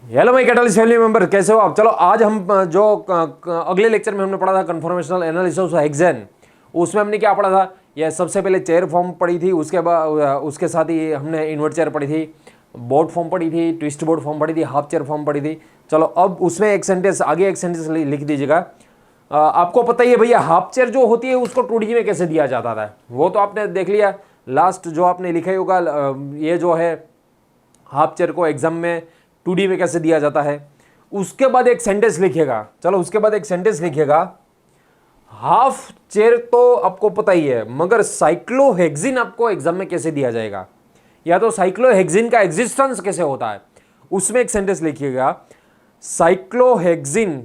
Hello my catalyst family member, कैसे हो आप। चलो आज हम जो अगले लेक्चर में हमने पढ़ा था कन्फॉर्मेशनल एनालिसिस ऑफ हेक्सेन, उसमें हमने क्या पढ़ा था। ये सबसे पहले चेयर फॉर्म पढ़ी थी, उसके बाद उसके साथ ही हमने इन्वर्ट चेयर पढ़ी थी, बोर्ड फॉर्म पढ़ी थी, ट्विस्ट बोर्ड फॉर्म पढ़ी थी, हाफ चेयर फॉर्म पढ़ी थी। चलो अब उसमें एक सेंटेंस आगे, एक सेंटेंस लिख दीजिएगा। आपको पता ही है भैया, हाफ चेयर जो होती है उसको 2D में कैसे दिया जाता था, वो तो आपने देख लिया। लास्ट जो आपने लिखा ही होगा, ये जो है हाफ चेयर को एग्जाम में 2D में कैसे दिया जाता है। उसके बाद एक सेंटेंस लिखिएगा। चलो उसके बाद एक सेंटेंस लिखिएगा। हाफ चेयर तो आपको पता ही है, मगर साइक्लोहेक्सिन आपको एग्जाम में कैसे दिया जाएगा, या तो साइक्लोहेक्सिन का एग्जिस्टेंस कैसे होता है, उसमें एक सेंटेंस लिखिएगा। Cyclohexene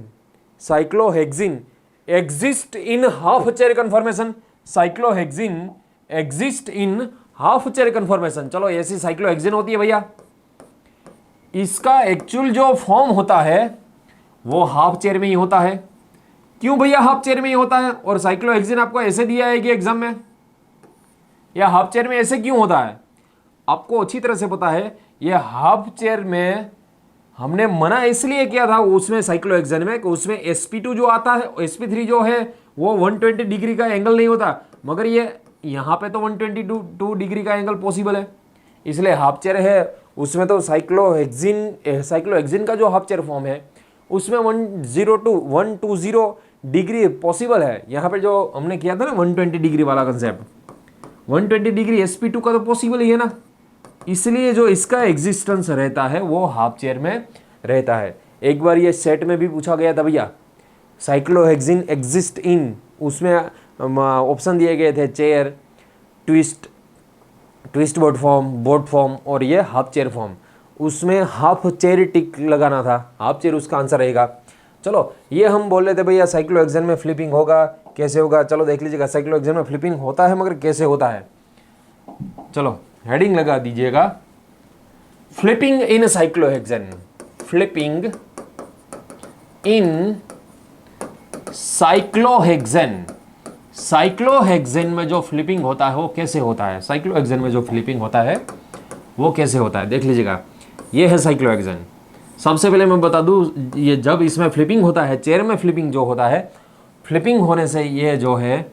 exist in half chair conformation. Cyclohexene exist in half chair conformation. चलो ऐसी साइक्लोहेक्सिन होती है भैया, इसका एक्चुअल जो फॉर्म होता है वो हाफ चेयर में ही होता है। क्यों भैया हाफ चेयर में ही होता है, और साइक्लोहेक्सिन आपको ऐसे दिया है कि एग्जाम में, या हाफ चेयर में ऐसे क्यों होता है, आपको अच्छी तरह से पता है। ये हाफ चेयर में हमने मना इसलिए किया था उसमें साइक्लोहेक्सिन में कि उसमें sp2 जो आता है, sp3 जो है वो 120 डिग्री का एंगल नहीं होता, मगर ये यहाँ पे तो 122 डिग्री का एंगल पॉसिबल है, इसलिए हाफ चेयर है। उसमें तो साइक्लोहेक्सिन का जो हाफ चेयर फॉर्म है उसमें 120 डिग्री पॉसिबल है। यहाँ पे जो हमने किया था ना 120 डिग्री वाला कंसेप्ट, 120 डिग्री sp2 का तो पॉसिबल ही है ना, इसलिए जो इसका एग्जिस्टेंस रहता है वो हाफ चेयर में रहता है। एक बार ये सेट में भी पूछा गया था भैया, साइक्लोहेक्सिन एग्जिस्ट इन, उसमें ऑप्शन दिए गए थे चेयर, ट्विस्ट बोर्ड फॉर्म और ये हाफ चेयर फॉर्म। उसमें हाफ चेयर टिक लगाना था, हाफ चेयर उसका आंसर रहेगा। चलो ये हम बोल रहे थे भैया साइक्लोहेक्सिन में फ्लिपिंग होगा, कैसे होगा। चलो देख लीजिएगा, साइक्लोहेक्सिन में फ्लिपिंग होता है, मगर कैसे होता है। चलो हेडिंग लगा दीजिएगा, फ्लिपिंग इन साइक्लोहेक्सिन। फ्लिपिंग इन साइक्लोहेक्सिन। साइक्लोहेक्सिन में जो फ्लिपिंग होता है वो कैसे होता है, साइक्लोहेक्सिन में जो फ्लिपिंग होता है वो कैसे होता है, देख लीजिएगा। ये है साइक्लोहेक्सिन। सबसे पहले मैं बता दूं, ये जब इसमें फ्लिपिंग होता है, चेयर में फ्लिपिंग जो होता है, फ्लिपिंग होने से ये जो है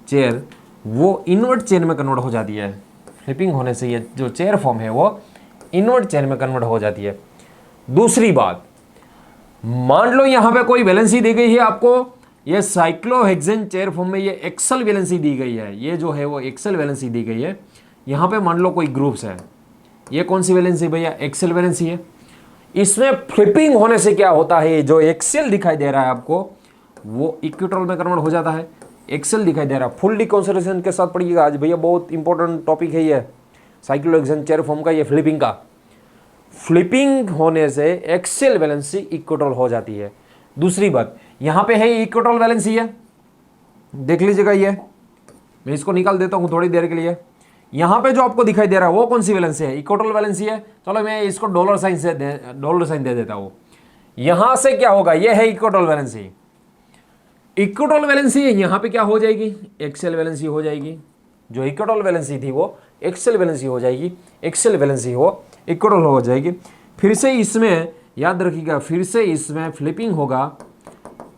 चेयर वो इनवर्ट चेयर में कन्वर्ट हो जाती है। फ्लिपिंग होने से ये जो चेयर फॉर्म है वो इनवर्ट चेयर में कन्वर्ट हो जाती है। दूसरी बात, मान लो यहाँ पे कोई वैलेंसी दी गई है आपको, ये साइक्लोहेक्सिन चेयर फॉर्म में ये एक्सल वैलेंसी दी गई है, ये जो है वो एक्सल वैलेंसी दी गई है। यहाँ पे मान लो कोई ग्रुप्स है, ये कौन सी वैलेंसी भैया, एक्सल वैलेंसी है। इसमें फ्लिपिंग होने से क्या होता है, जो एक्सेल दिखाई दे रहा है आपको वो इक्विटोरल में कन्वर्ट हो जाता है। एक्सेल दिखाई दे रहा है, फुल डिकॉन्सेंट्रेशन के साथ पढ़िएगा आज भैया, बहुत इंपॉर्टेंट टॉपिक है ये साइक्लोहेक्सिन चेयर फॉर्म का, ये फ्लिपिंग का। फ्लिपिंग होने से एक्सेल वैलेंसी इक्विटोरल हो जाती है। दूसरी बात, यहाँ पे है इक्विटोरल वैलेंसी है, देख लीजिएगा, ये मैं इसको निकाल देता हूँ थोड़ी देर के लिए। यहाँ पे जो आपको दिखाई दे रहा है वो कौन सी वैलेंसी है, इक्विटोरल वैलेंसी है। चलो मैं इसको डॉलर साइन दे देता हूँ। यहाँ से क्या होगा, ये है इक्विटोरल वैलेंसी। इक्विटोरल वैलेंसी यहाँ पे क्या हो जाएगी, एक्सेल वैलेंसी हो जाएगी। जो इक्विटोरल वैलेंसी थी वो एक्सेल वैलेंसी हो जाएगी, एक्सेल वैलेंसी हो इक्विटोरल हो जाएगी। फिर से इसमें याद रखिएगा, फिर से इसमें फ्लिपिंग होगा,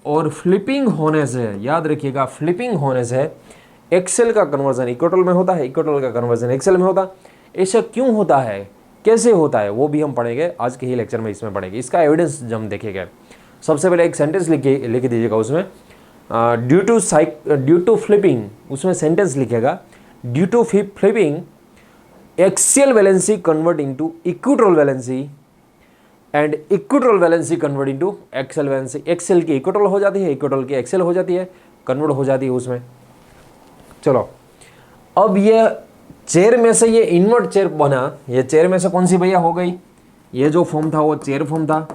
और फ्लिपिंग होने से याद रखिएगा, फ्लिपिंग होने से एक्सेल का कन्वर्जन इक्विटोरल में होता है, इक्विटोरल का कन्वर्जन एक्सेल में होता है। ऐसा क्यों होता है, कैसे होता है, वो भी हम पढ़ेंगे आज के ही लेक्चर में, इसमें पढ़ेंगे। इसका एविडेंस जब हम देखेंगे, सबसे पहले एक सेंटेंस लिख दीजिएगा उसमें, ड्यू टू फ्लिपिंग, उसमें सेंटेंस लिखेगा, due to flipping axial valency convert into equatorial valency and equatorial valency convert into axial valency. Axial की इक्विटोरल हो जाती है, इक्विटोरल की एक्सेल हो जाती है, कन्वर्ट हो जाती है उसमें। चलो अब ये चेयर में से ये इन्वर्ट चेयर बना, ये चेयर में से कौन सी भैया हो गई, ये जो फॉर्म था वो चेयर फॉर्म था,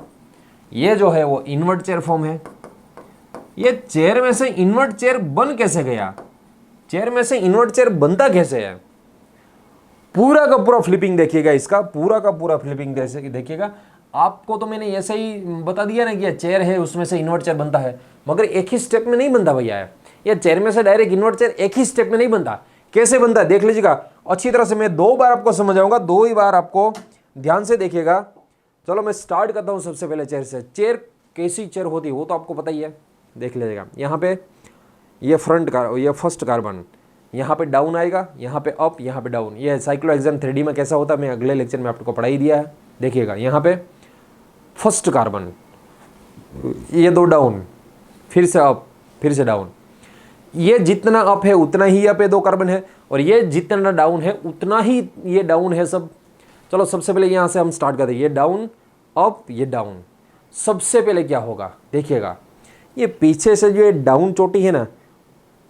ये जो है वो इन्वर्ट चेयर फॉर्म है। ये चेयर में से इन्वर्ट चेयर बन कैसे गया, चेयर में से इन्वर्ट चेयर बनता कैसे है, पूरा का पूरा फ्लिपिंग देखिएगा, इसका पूरा का पूरा फ्लिपिंग देखिएगा। आपको तो मैंने ऐसे ही बता दिया ना कि ये चेयर है उसमें से इन्वर्ट चेयर बनता है, मगर एक ही स्टेप में नहीं बनता भैया। ये चेयर में से डायरेक्ट इन्वर्ट चेयर एक ही स्टेप में नहीं बनता, कैसे बनता है देख लीजिएगा अच्छी तरह से। मैं 2 बार आपको समझाऊंगा, 2 ही बार आपको ध्यान से देखिएगा। चलो मैं स्टार्ट करता हूँ सबसे पहले चेयर से। चेयर कैसी चेयर होती है वो तो आपको पता ही है, देख लीजिएगा। यहाँ पे ये ये फर्स्ट कार्बन, यहाँ पे डाउन आएगा, यहाँ पे अप, यहाँ पे डाउन। ये साइक्लोहेक्सेन 3D में कैसा होता है मैं अगले लेक्चर में आपको पढ़ा ही दिया है। देखिएगा यहाँ पे फर्स्ट कार्बन, ये 2 डाउन, फिर से अप, फिर से डाउन। ये जितना अप है उतना ही यहाँ पे 2 कार्बन है, और ये जितना डाउन है उतना ही ये डाउन है सब। चलो सबसे पहले यहाँ से हम स्टार्ट करते हैं। ये डाउन, अप, ये डाउन। सबसे पहले क्या होगा देखिएगा, ये पीछे से जो ये डाउन चोटी है ना,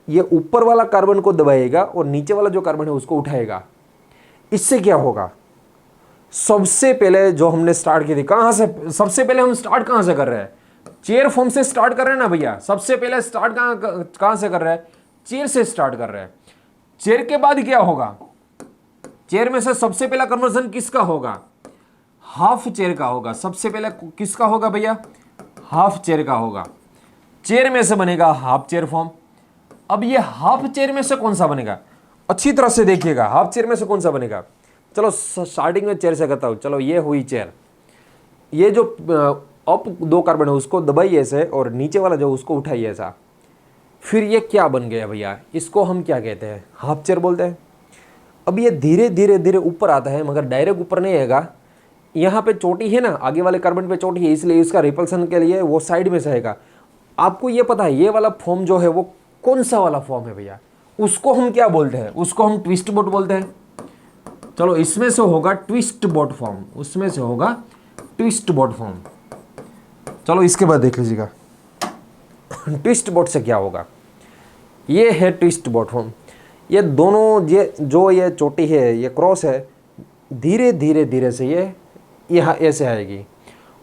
ये ऊपर वाला कार्बन को दबाएगा और नीचे वाला जो कार्बन है उसको उठाएगा। इससे क्या होगा, सबसे पहले जो हमने स्टार्ट की थी, कहाँ से सबसे पहले हम स्टार्ट कहाँ से कर रहे हैं, चेयर फॉर्म से स्टार्ट कर रहे हैं ना भैया। सबसे पहले स्टार्ट कहाँ से कर रहे हैं, चेयर से स्टार्ट कर रहे हैं। चेयर के बाद क्या होगा, चेयर में से सबसे पहला कन्वर्जन किसका होगा, हाफ चेयर का होगा। सबसे पहले किसका होगा भैया, हाफ चेयर का होगा। चेयर में से बनेगा हाफ चेयर फॉर्म। अब ये हाफ चेयर में से कौन सा बनेगा, अच्छी तरह से देखिएगा, हाफ चेयर में से कौन सा बनेगा। चलो स्टार्टिंग में चेयर से करता हूं। चलो ये हुई चेयर, ये जो अप 2 कार्बन है उसको दबाइए ऐसे, और नीचे वाला जो उसको उठाइए ऐसा। फिर ये क्या बन गया भैया, इसको हम क्या कहते हैं, हाफ चेयर बोलते हैं। अब ये धीरे धीरे धीरे ऊपर आता है, मगर डायरेक्ट ऊपर नहीं आएगा। यहाँ पे चोटी है ना, आगे वाले कार्बन पे चोटी है, इसलिए इसका रिपल्सन के लिए वो साइड में से आएगा। आपको ये पता है ये वाला फॉर्म जो है वो कौन सा वाला फॉर्म है भैया, उसको हम क्या बोलते हैं, उसको हम ट्विस्ट बोट बोलते हैं। चलो इसमें से होगा ट्विस्ट बोट फॉर्म, उसमें से होगा ट्विस्ट बोट फॉर्म। चलो इसके बाद देख लीजिएगा ट्विस्ट बोट से क्या होगा। ये है ट्विस्ट बोट फॉर्म। ये दोनों ये चोटी है, ये क्रॉस है, धीरे धीरे धीरे से ये यहाँ ऐसे आएगी,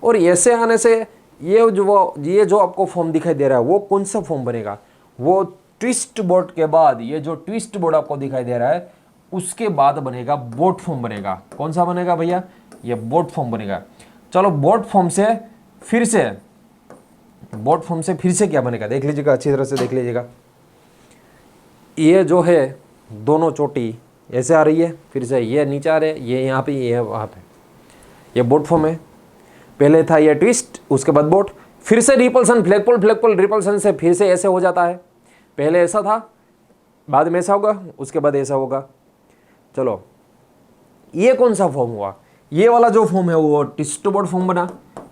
और ऐसे आने से ये जो आपको फॉर्म दिखाई दे रहा है वो कौन सा फॉर्म बनेगा, वो ट्विस्ट बोट के बाद, ये जो ट्विस्ट बोट आपको दिखाई दे रहा है उसके बाद बनेगा बोट फॉर्म बनेगा। कौन सा बनेगा भैया, ये बोट फॉर्म बनेगा। चलो बोट फॉर्म से फिर से क्या बनेगा देख लीजिएगा, अच्छी तरह से देख लीजिएगा। ये जो है दोनों चोटी ऐसे आ रही है, फिर से ये नीचे आ रहे हैं, ये यहाँ पे, ये वहाँ पे, ये बोट फॉर्म है। पहले था ये ट्विस्ट, उसके बाद बोट, फिर से रिपल्सन, फ्लैगपोल रिपल्सन से फिर से ऐसे हो जाता है। पहले ऐसा था, बाद में ऐसा होगा, उसके बाद ऐसा होगा। चलो ये कौन सा फॉर्म हुआ, ये वाला जो फॉर्म है वो ट्विस्ट बोट फॉर्म बना।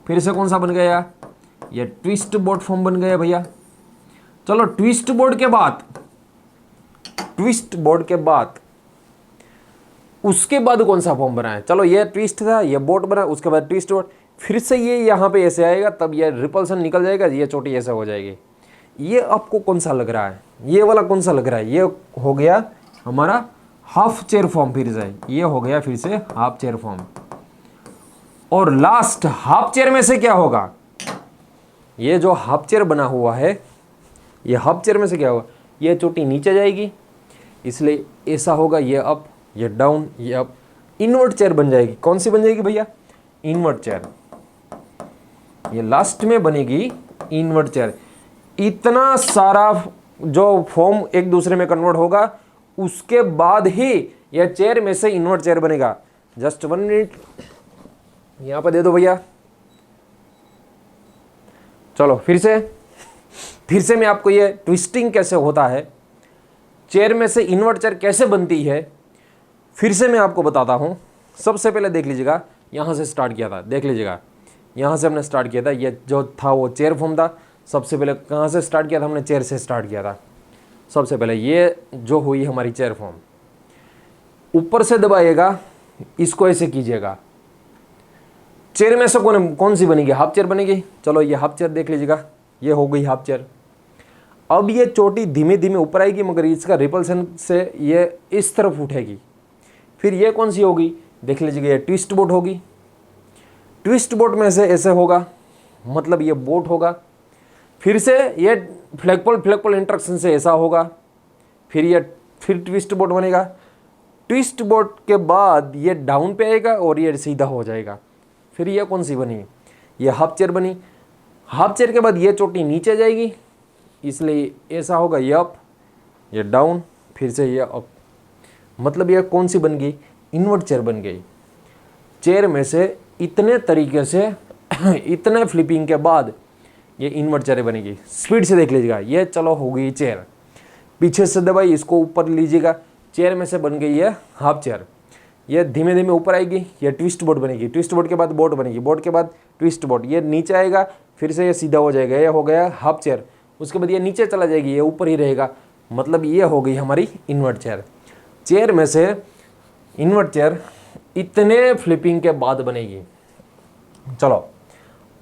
फिर से कौन सा बन गया, ये ट्विस्ट बोट फॉर्म बन गया भैया। चलो ट्विस्ट बोट के बाद उसके बाद कौन सा फॉर्म बना है, चलो ये ट्विस्ट था, ये बोट बना, उसके बाद ट्विस्ट बोट, फिर से ये यहाँ पे ऐसे आएगा, तब ये रिपल्सन निकल जाएगा, ये चोटी ऐसे हो जाएगी। ये आपको कौन सा लग रहा है, ये वाला कौन सा लग रहा है, ये हो गया हमारा हाफ चेयर फॉर्म। फिर से ये हो गया फिर से हाफ चेयर फॉर्म। और लास्ट हाफ चेयर में से क्या होगा, ये जो हाफ चेयर बना हुआ है, ये हाफ चेयर में से क्या होगा, ये चोटी नीचे जाएगी, इसलिए ऐसा होगा, ये अप, ये डाउन, ये अप, इनवर्ट चेयर बन जाएगी। कौन सी बन जाएगी भैया, इनवर्ट चेयर। ये लास्ट में बनेगी इनवर्ट चेयर। इतना सारा जो फॉर्म एक दूसरे में कन्वर्ट होगा, उसके बाद ही यह चेयर में से इनवर्ट चेयर बनेगा। जस्ट 1 मिनट यहां पर दे दो भैया। चलो फिर से मैं आपको ये ट्विस्टिंग कैसे होता है, चेयर में से इनवर्ट चेयर कैसे बनती है, फिर से मैं आपको बताता हूं। सबसे पहले देख लीजिएगा, यहां से स्टार्ट किया था, देख लीजिएगा यहां से हमने स्टार्ट किया था। ये जो था वो चेयर फॉर्म था। सबसे पहले कहां से स्टार्ट किया था, हमने चेयर से स्टार्ट किया था। सबसे पहले ये जो हुई हमारी चेयर फॉर्म, ऊपर से दबाइएगा, इसको ऐसे कीजिएगा, चेयर में से कौन सी बनेगी, हाफ चेयर बनेगी। चलो ये हाफ चेयर देख लीजिएगा, ये हो गई हाफ चेयर। अब ये चोटी धीमे धीमे ऊपर आएगी, मगर इसका रिपल्सन से ये इस तरफ उठेगी। फिर ये कौन सी होगी देख लीजिएगा, ये ट्विस्ट बोट होगी। ट्विस्ट बोट में से ऐसे होगा, मतलब ये बोट होगा। फिर से ये फ्लैगपोल इंटरेक्शन से ऐसा होगा, फिर ट्विस्ट बोट बनेगा। ट्विस्ट बोट के बाद ये डाउन पे आएगा और ये सीधा हो जाएगा। फिर ये कौन सी बनी, ये हाफ चेयर बनी। हाफ चेयर के बाद ये चोटी नीचे जाएगी, इसलिए ऐसा होगा, ये अप, ये डाउन, फिर से ये अप, मतलब ये कौन सी बन गई, इनवर्ट चेयर बन गई। चेयर में से इतने तरीके से इतने फ्लिपिंग के बाद ये इन्वर्ट चेयर बनेगी। स्पीड से देख लीजिएगा, ये चलो हो गई चेयर, पीछे से दबाई, इसको ऊपर लीजिएगा, चेयर में से बन गई है हाफ चेयर। ये धीमे धीमे ऊपर आएगी, ये ट्विस्ट बोर्ड बनेगी, ट्विस्ट बोर्ड के बाद बोट बनेगी, बोट के बाद ट्विस्ट बोर्ड, ये नीचे आएगा, फिर से ये सीधा हो जाएगा, ये हो गया हाफ चेयर। उसके बाद ये नीचे चला जाएगी, ये ऊपर ही रहेगा, मतलब ये हो गई हमारी इन्वर्ट चेयर। चेयर में से इन्वर्ट चेयर इतने फ्लिपिंग के बाद बनेगी। चलो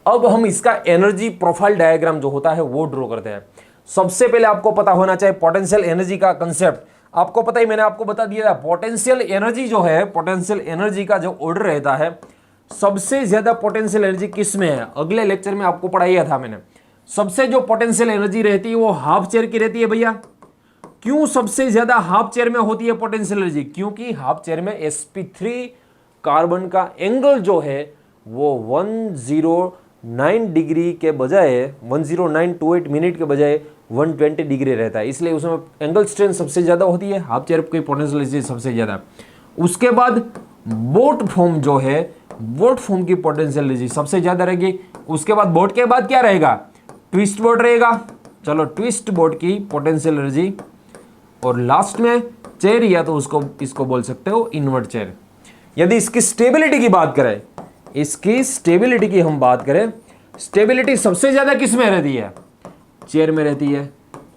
अब हम इसका एनर्जी प्रोफाइल डायग्राम जो होता है वो ड्रॉ करते हैं। सबसे पहले आपको पता होना चाहिए पोटेंशियल एनर्जी का कंसेप्ट। आपको पता ही, मैंने आपको बता दिया था, पोटेंशियल एनर्जी जो है, पोटेंशियल एनर्जी का जो ऑर्डर रहता है, सबसे ज्यादा पोटेंशियल एनर्जी किस में है, अगले लेक्चर में आपको पढ़ाया था मैंने। सबसे जो पोटेंशियल एनर्जी रहती है वो हाफ चेयर की रहती है भैया। क्यों सबसे ज्यादा हाफ चेयर में होती है पोटेंशियल एनर्जी? क्योंकि हाफ चेयर में sp3 कार्बन का एंगल जो है वो 109 डिग्री के बजाय 10928 मिनट के बजाय 120 डिग्री रहता है, इसलिए उसमें एंगल स्ट्रेंथ सबसे ज्यादा होती है, हाफ चेयर की पोटेंशियल एनर्जी सबसे ज्यादा। उसके बाद बोट फॉर्म जो है, बोट फॉर्म की पोटेंशियल एनर्जी सबसे ज्यादा रहेगी। उसके बाद बोट के बाद क्या रहेगा? ट्विस्ट बोट रहेगा। चलो ट्विस्ट बोट की पोटेंशियल एनर्जी, और लास्ट में चेयर, या तो उसको इसको बोल सकते हो इन्वर्ट चेयर। यदि इसकी स्टेबिलिटी की बात करें, इसकी स्टेबिलिटी की हम बात करें, स्टेबिलिटी सबसे ज्यादा किस में रहती है? चेयर में रहती है।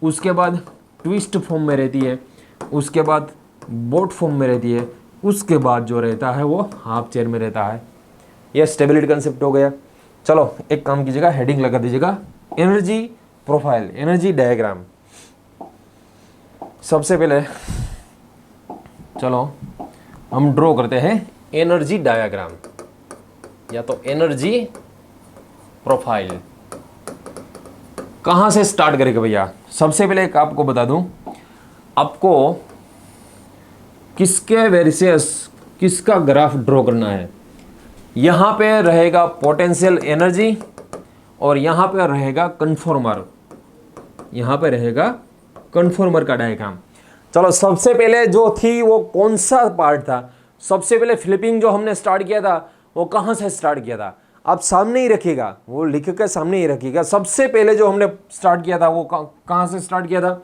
उसके बाद ट्विस्ट फॉर्म में रहती है, उसके बाद बोट फॉर्म में रहती है, उसके बाद जो रहता है वो हाफ चेयर में रहता है। यह स्टेबिलिटी कंसेप्ट हो गया। चलो एक काम कीजिएगा, हेडिंग लगा दीजिएगा एनर्जी प्रोफाइल, एनर्जी डायग्राम। सबसे पहले चलो हम ड्रॉ करते हैं एनर्जी डायग्राम या तो एनर्जी प्रोफाइल। कहां से स्टार्ट करेंगे भैया? सबसे पहले एक आपको बता दूं, आपको किसके वेरिसेस किसका ग्राफ ड्रॉ करना है। यहां पे रहेगा पोटेंशियल एनर्जी और यहां पे रहेगा कन्फॉर्मर, यहां पे रहेगा कन्फॉर्मर का डायग्राम। चलो सबसे पहले जो थी वो कौन सा पार्ट था? सबसे पहले फ्लिपिंग जो हमने स्टार्ट किया था वो कहां से स्टार्ट किया था? आप सामने ही रखिएगा, वो लिख के सामने ही रखिएगा। सबसे पहले जो हमने स्टार्ट किया था वो कहां से स्टार्ट किया था?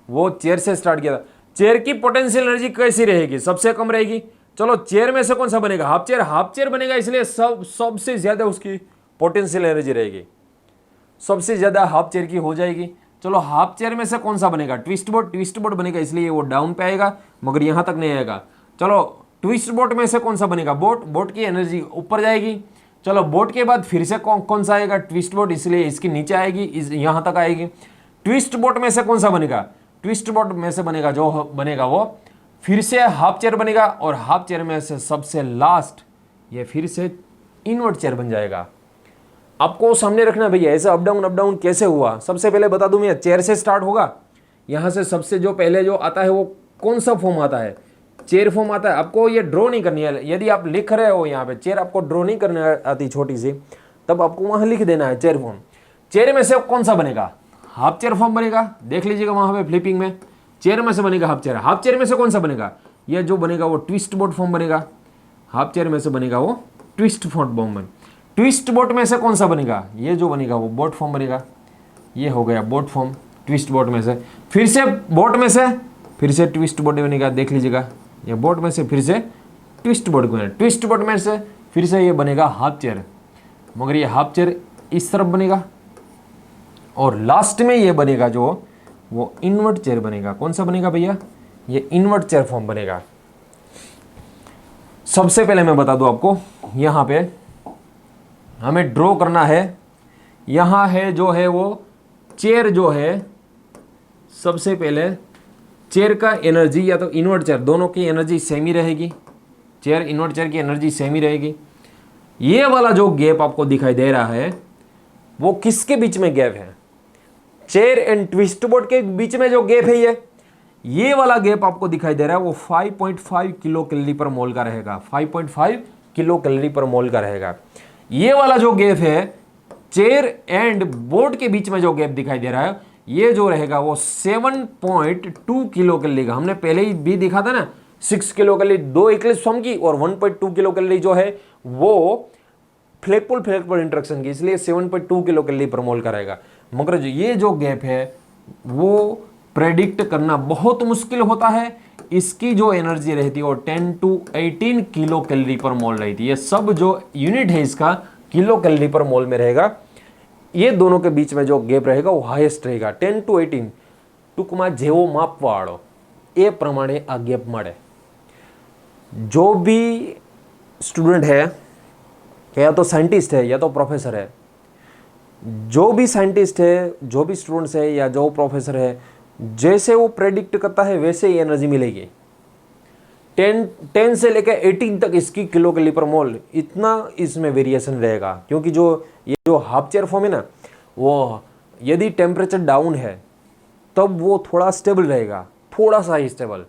वो चेयर से स्टार्ट किया था। चेयर की पोटेंशियल एनर्जी कैसी रहेगी? सबसे कम रहेगी। चलो चेयर में से कौन सा बनेगा? Half chair. हाफ चेयर बनेगा, इसलिए सबसे ज्यादा उसकी पोटेंशियल एनर्जी रहेगी, सबसे ज्यादा हाफ चेयर की हो जाएगी। चलो हाफ चेयर में से कौन सा बनेगा? Twist boat. ट्विस्ट बोट बनेगा, इसलिए वो डाउन पे आएगा मगर यहां तक नहीं आएगा। चलो ट्विस्ट बोट में से कौन सा बनेगा? बोट। बोट की एनर्जी ऊपर जाएगी। चलो बोट के बाद फिर से कौन सा आएगा? ट्विस्ट बोट, इसलिए इसकी नीचे आएगी, यहां तक आएगी। ट्विस्ट बोट में से कौन सा बनेगा? ट्विस्ट बोट में से बनेगा जो बनेगा वो फिर से हाफ चेयर बनेगा, और हाफ चेयर में से सबसे लास्ट ये फिर से इन्वर्ट चेयर बन जाएगा। आपको सामने रखना भैया, ऐसे अप डाउन कैसे हुआ? सबसे पहले बता दूं मैं, चेयर से स्टार्ट होगा। यहां से सबसे जो पहले जो आता है वो कौन सा फॉर्म आता है? चेयर फॉर्म आता है। आपको ये ड्रॉ नहीं करनी है। यदि आप लिख रहे हो यहाँ पे चेयर, आपको ड्रॉ नहीं करने आती छोटी सी, तब आपको वहां लिख देना है चेयर फॉर्म। चेयर में से कौन सा बनेगा? हाफ चेयर फॉर्म बनेगा। देख लीजिएगा वहां पे फ्लिपिंग में चेयर में से बनेगा हाफ चेयर। हाफ चेयर में से कौन सा बनेगा? ये जो बनेगा वो ट्विस्ट बोट फॉर्म बनेगा। हाफ चेयर में से बनेगा वो twist boat form. Twist boat में से कौन सा बनेगा? ये जो बनेगा वो बोट फॉर्म बनेगा। ये हो गया बोट फॉर्म। ट्विस्ट बोट में से फिर से बोट में से फिर से ट्विस्ट बोट बनेगा। देख लीजिएगा, ये बोट में से फिर से ट्विस्ट बोट बनेगा। ट्विस्ट बोट में से फिर से ये बनेगा हाफ चेयर, मगर ये हाफ चेयर इस तरफ बनेगा, और लास्ट में ये बनेगा जो वो इन्वर्ट चेयर बनेगा। कौन सा बनेगा भैया? ये इन्वर्ट चेयर फॉर्म बनेगा। सबसे पहले मैं बता दूं आपको, यहां पे हमें ड्रॉ करना है। यहां है जो है वो चेयर जो है, सबसे पहले चेयर का एनर्जी या तो इन्वर्ट चेयर, दोनों की एनर्जी सेम ही रहेगी। चेयर इन्वर्ट चेयर की एनर्जी सेम ही रहेगी। ये वाला जो गैप आपको दिखाई दे रहा है वो किसके बीच में गैप है? चेयर एंड ट्विस्ट बोट के बीच में जो गैप है, ये वाला गैप आपको दिखाई दे रहा है वो 5.5 किलो कैलोरी पर मोल का रहेगा। 5.5 किलो कैलोरी पर मोल का रहेगा। ये वाला जो गैप है चेयर एंड बोट के बीच में जो गैप दिखाई दे रहा है, ये जो रहेगा वो 7.2 किलो कैलोरी का। हमने पहले ही भी दिखा था ना, 6 किलो कैलोरी 2 इक्लिप्स फॉर्म की, और 1.2 किलो कैलोरी जो है वो फ्लेक्पल इंटरेक्शन की, इसलिए 7.2 किलो कैलोरी पर मोल का रहेगा। मगर जो ये जो गैप है वो प्रेडिक्ट करना बहुत मुश्किल होता है। इसकी जो एनर्जी रहती है वो 10 to 18 किलो कैलोरी पर मोल रहती है। ये सब जो यूनिट है इसका किलो कैलोरी पर मोल में रहेगा। ये दोनों के बीच में जो गैप रहेगा वो हाईएस्ट रहेगा 10 to 18। ટૂંકમાં જેવો માપવાળો એ પ્રમાણે આ ગેપ મળે। जो भी स्टूडेंट है या तो साइंटिस्ट है या तो प्रोफेसर है, जो भी साइंटिस्ट है, जो भी स्टूडेंट्स है या जो प्रोफेसर है, जैसे वो प्रेडिक्ट करता है वैसे ही एनर्जी मिलेगी। 10 से लेकर 18 तक इसकी किलो कैलोरी पर मोल इतना इसमें वेरिएशन रहेगा। क्योंकि जो ये जो हाफ चेयर फॉर्म है ना, वो यदि टेम्परेचर डाउन है तब वो थोड़ा स्टेबल रहेगा, थोड़ा सा ही स्टेबल,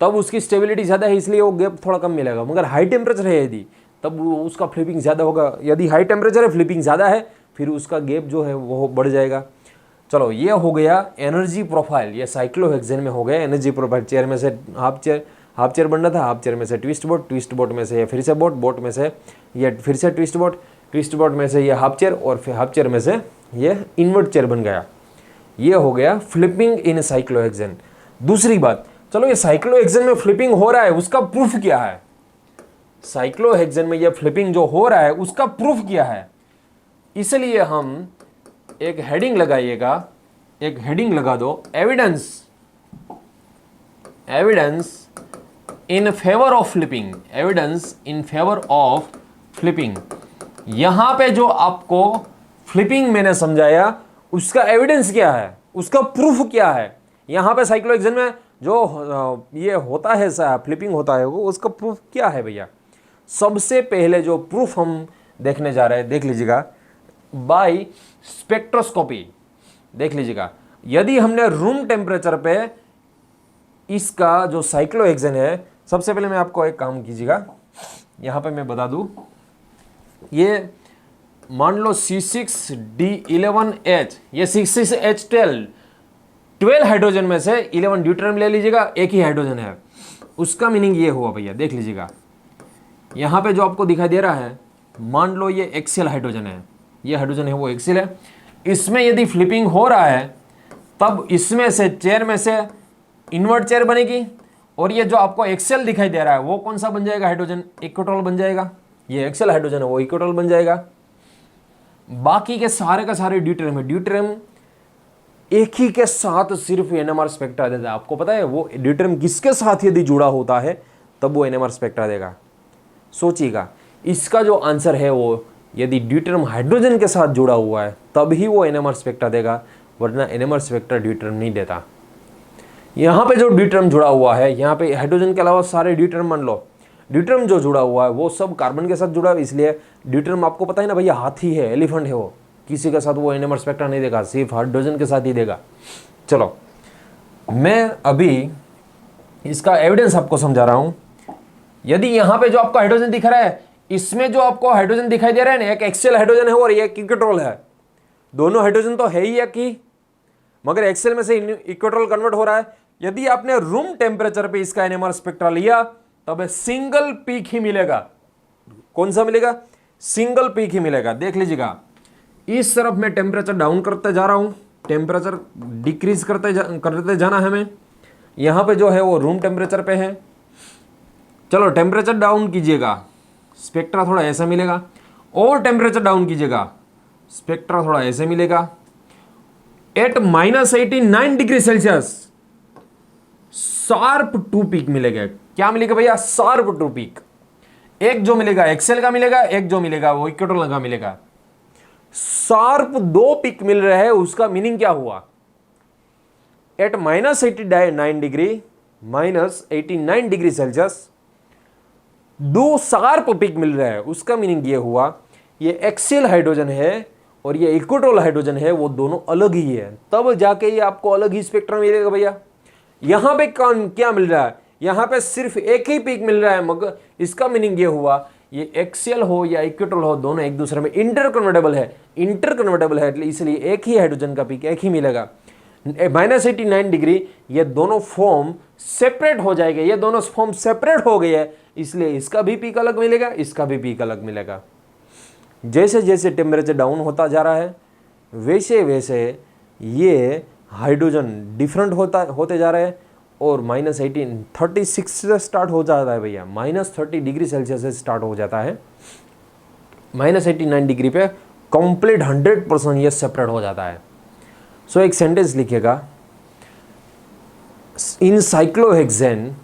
तब उसकी स्टेबिलिटी ज़्यादा है इसलिए वो गैप थोड़ा कम मिलेगा। मगर हाई टेम्परेचर है यदि, तब उसका फ्लिपिंग ज़्यादा होगा। यदि हाई टेम्परेचर है, फ्लिपिंग ज़्यादा है, फिर उसका गैप जो है वो बढ़ जाएगा। चलो ये हो गया एनर्जी प्रोफाइल, ये साइक्लोहेक्सेन में हो गया एनर्जी प्रोफाइल। चेयर में से हाफ चेयर बनना था, हाफ चेयर में से ट्विस्ट बोट में से ये फिर से बोट में से ये फिर से ट्विस्ट बोट में से ये हाफ चेयर, और फिर हाफ चेयर में से ये इन्वर्ट चेयर बन गया। ये हो गया फ्लिपिंग इन साइक्लोहेक्सेन। दूसरी बात, चलो ये साइक्लोहेक्सेन में फ्लिपिंग हो रहा है उसका प्रूफ क्या है? साइक्लोहेक्सेन में ये फ्लिपिंग जो हो रहा है उसका प्रूफ क्या है? इसलिए हम एक हेडिंग लगाइएगा, एक हेडिंग लगा दो, evidence in favour of flipping, evidence in favour of flipping. यहां पे जो आपको फ्लिपिंग मैंने समझाया उसका एविडेंस क्या है, उसका प्रूफ क्या है? यहां पे साइक्लोहेक्सेन में जो ये होता है फ्लिपिंग होता है वो उसका प्रूफ क्या है भैया? सबसे पहले जो प्रूफ हम देखने जा रहे हैं, देख लीजिएगा, बाय स्पेक्ट्रोस्कोपी। देख लीजिएगा, यदि हमने रूम टेम्परेचर पे इसका जो साइक्लोहेक्सेन है, सबसे पहले मैं आपको एक काम कीजिएगा, यहां पे मैं बता दूं, ये मान लो C6D11H, ये 6H12 हाइड्रोजन में से 11 ड्यूटेरियम ले लीजिएगा, एक ही हाइड्रोजन है। उसका मीनिंग ये हुआ भैया, देख लीजिएगा, यहां पे जो आपको दिखाई दे रहा है, मान लो ये एक्सियल हाइड्रोजन है, ये हाइड्रोजन है वो एक्सियल है। इसमें यदि फ्लिपिंग हो रहा है तब इसमें से चेयर में से इन्वर्ट चेयर बनेगी, और ये जो आपको एक्सियल दिखाई दे रहा है वो कौन सा बन जाएगा? हाइड्रोजन इक्विटोरल बन जाएगा। ये एक्सियल हाइड्रोजन है वो इक्विटोरल बन जाएगा। बाकी के सारे का सारे ड्यूटेरियम है। ड्यूटेरियम एक ही के साथ सिर्फ एनएमआर स्पेक्ट्रा देता है। आपको पता है वो ड्यूटेरियम किसके साथ यदि जुड़ा होता है तब वो एनएमआर स्पेक्ट्रा देगा। सोचिएगा, इसका जो आंसर है वो यदि ड्यूटेरियम हाइड्रोजन के साथ जुड़ा हुआ है तब ही वो एनएमआर स्पेक्ट्रा देगा, वरना एनएमआर स्पेक्ट्रा ड्यूटेरियम नहीं देता। यहाँ पे जो ड्यूटेरियम जुड़ा हुआ है, यहाँ पे हाइड्रोजन के अलावा सारे ड्यूटेरियम मान लो, ड्यूटेरियम जो जुड़ा हुआ है वो सब कार्बन के साथ जुड़ा है, इसलिए ड्यूटेरियम आपको पता है ना भैया, हाथी है, एलिफेंट है, वो किसी के साथ वो एनएमआर स्पेक्ट्रा नहीं देगा, सिर्फ हाइड्रोजन के साथ ही देगा। चलो मैं अभी इसका एविडेंस आपको समझा रहा हूं। यदि यहां पे जो आपको हाइड्रोजन दिख रहा है, इसमें जो आपको हाइड्रोजन दिखाई दे रहा है ना, एक एक्सियल हाइड्रोजन है और एक इक्विटोरल है। दोनों हाइड्रोजन तो है ही एक ही, मगर एक्सियल में से इक्विटोरल कन्वर्ट हो रहा है। यदि आपने रूम टेम्परेचर पे इसका एनएमआर स्पेक्ट्रा लिया तब सिंगल पीक ही मिलेगा। कौन सा मिलेगा? सिंगल पीक ही मिलेगा। देख लीजिएगा, इस तरफ मैं टेम्परेचर डाउन करते जा रहा हूं, टेम्परेचर डिक्रीज करते जाना है हमें। यहां पे जो है वो रूम टेम्परेचर पे है। चलो टेम्परेचर डाउन कीजिएगा, स्पेक्ट्रा थोड़ा ऐसा मिलेगा, और टेम्परेचर डाउन कीजिएगा, स्पेक्ट्रा थोड़ा ऐसे मिलेगा। At -89 degree Celsius sharp 2 peak मिलेगा। क्या मिलेगा भैया? Sharp 2 peak. एक जो मिलेगा एक्सेल का मिलेगा, एक जो मिलेगा वो इक्वेटोरल का मिलेगा। शार्प 2 पीक मिल रहा है, उसका मीनिंग क्या हुआ? At -89 degree Celsius 2 sharp peak मिल रहा है, उसका मीनिंग ये हुआ ये एक्सियल हाइड्रोजन है और ये इक्वेटोरल हाइड्रोजन है, वो दोनों अलग ही है, तब जाके ये आपको अलग ही स्पेक्ट्रम मिलेगा भैया। यहां पे क्या मिल रहा है? यहां पे सिर्फ एक ही पीक मिल रहा है, मगर इसका मीनिंग ये हुआ ये एक्सियल हो या इक्वेटोरल हो, दोनों एक दूसरे में इंटरकन्वर्टेबल है, इसलिए एक ही हाइड्रोजन का पीक एक ही मिलेगा। -89 डिग्री ये दोनों फॉर्म सेपरेट हो जाएंगे, ये दोनों फॉर्म सेपरेट हो गए हैं, इसलिए इसका भी पीक अलग मिलेगा, इसका भी पीक अलग मिलेगा। जैसे जैसे टेम्परेचर डाउन होता जा रहा है वैसे वैसे ये हाइड्रोजन डिफरेंट होते जा रहे हैं और -36 से स्टार्ट हो जाता है भैया, -30 डिग्री सेल्सियस से स्टार्ट हो जाता है, -89 डिग्री पे कंप्लीट 100% ये सेपरेट हो जाता है। सो एक सेंटेंस लिखिएगा, in cyclohexane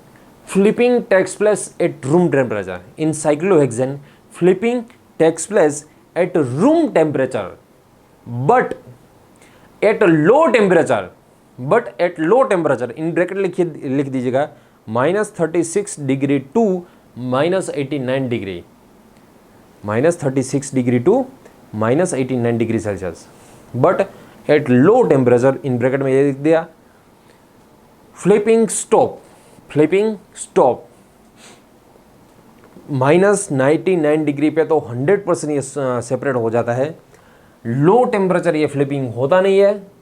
flipping takes place at room temperature. In cyclohexane flipping takes place at room temperature but at low temperature, in bracket लिख दीजिएगा -36 degree to -89 degree, -36 degree to -89 degree Celsius, but at low temperature in bracket में ये लिख दिया flipping stop -99 degree पे तो 100% ये separate हो जाता है। लो टेम्परेचर ये फ्लिपिंग होता नहीं है,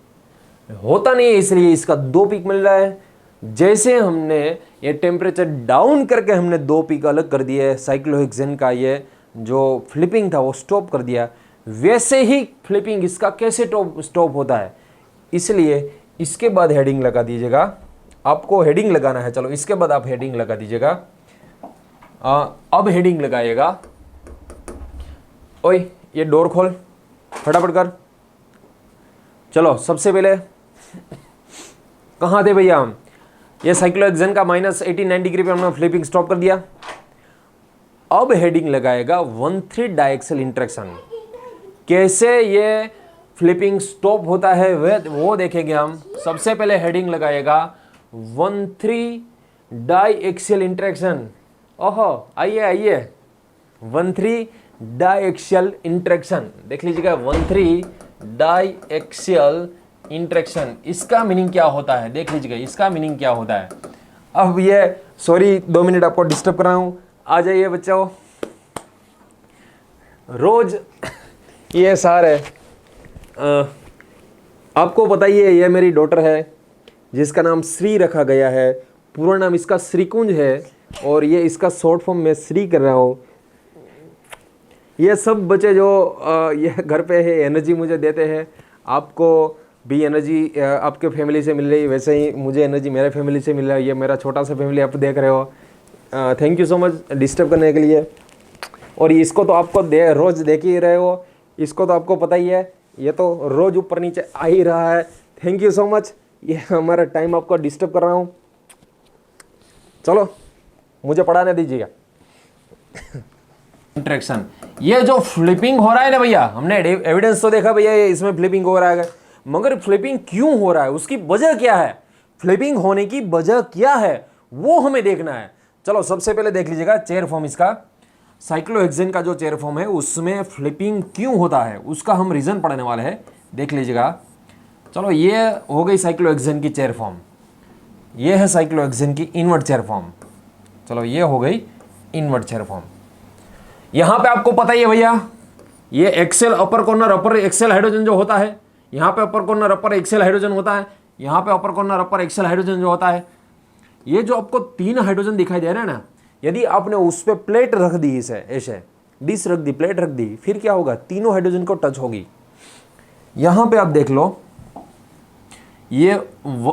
इसलिए इसका 2 पीक मिल रहा है। जैसे हमने ये टेम्परेचर डाउन करके हमने 2 पीक अलग कर दिए, साइक्लोहेक्सेन का ये जो फ्लिपिंग था वो स्टॉप कर दिया, वैसे ही फ्लिपिंग इसका कैसे स्टॉप होता है, इसलिए इसके बाद हेडिंग लगा दीजिएगा। आपको हेडिंग लगाना है, चलो इसके बाद आप हेडिंग लगा दीजिएगा। अब हेडिंग लगाइएगा, ओए ये डोर खोल फटाफट कर। चलो सबसे पहले कहाँ थे भैया हम, ये साइक्लोहेक्सेन का -89 डिग्री पे हमने फ्लिपिंग स्टॉप कर दिया। अब हेडिंग लगाएगा 1,3 डाइएक्सियल इंटरेक्शन। कैसे ये फ्लिपिंग स्टॉप होता है वो देखेंगे हम। सबसे पहले हेडिंग लगाएगा 1,3 डाइएक्सियल इंटरेक्शन। ओहो आइए 1,3 डाइएक्सियल इंटरेक्शन देख लीजिएगा। 1,3 डाइएक्सियल इंटरेक्शन, इसका मीनिंग क्या होता है देख लीजिएगा, इसका मीनिंग क्या होता है। अब ये सॉरी 2 मिनट आपको डिस्टर्ब कर रहा हूं, आ जाइए बच्चों। रोज ये सारे आपको पता ही है, ये मेरी डॉटर है जिसका नाम श्री रखा गया है। पूरा नाम इसका श्रीकुंज है और ये इसका शॉर्ट फॉर्म में श्री कर रहा हूँ। ये सब बच्चे जो ये घर पे है एनर्जी मुझे देते हैं, आपको भी एनर्जी आपके फैमिली से मिल रही है, वैसे ही मुझे एनर्जी मेरे फैमिली से मिल रहा है। ये मेरा छोटा सा फैमिली आप देख रहे हो। Thank you so much disturb करने के लिए। और इसको तो आपको रोज़ देख ही रहे हो, इसको तो आपको पता ही है, ये तो रोज़ ऊपर नीचे आ ही रहा है। थैंक यू सो मच, ये हमारा टाइम आपको डिस्टर्ब कर रहा हूँ। चलो मुझे पढ़ाने दीजिएगा। इंटरेक्शन, ये जो फ्लिपिंग हो रहा है ना भैया, हमने एविडेंस तो देखा भैया इसमें फ्लिपिंग हो रहा है, मगर फ्लिपिंग क्यों हो रहा है, उसकी वजह क्या है, फ्लिपिंग होने की वजह क्या है वो हमें देखना है। चलो सबसे पहले देख लीजिएगा चेयर फॉर्म, इसका साइक्लोहेक्सेन का जो चेयर फॉर्म है उसमें फ्लिपिंग क्यों होता है उसका हम रीजन पढ़ने वाले हैं, देख लीजिएगा। चलो ये हो गई साइक्लोहेक्सेन की चेयर फॉर्म, ये है साइक्लोहेक्सेन की इनवर्ट चेयर फॉर्म। चलो ये हो गई इनवर्ट चेयर फॉर्म। यहां पे आपको पता ही है भैया, ये एक्सेल अपर कॉर्नर अपर एक्सेल हाइड्रोजन जो होता है, यहाँ पे अपर कॉर्नर अपर एक्सेल हाइड्रोजन होता है, यहाँ पे अपर कॉर्नर अपर एक्सेल हाइड्रोजन जो होता है। ये जो आपको 3 हाइड्रोजन दिखाई दे रहे हैं ना, यदि आपने उस पर प्लेट रख दी, इसे ऐसे डिश रख दी, प्लेट रख दी, फिर क्या होगा, तीनों हाइड्रोजन को टच होगी। यहां पे आप देख लो, ये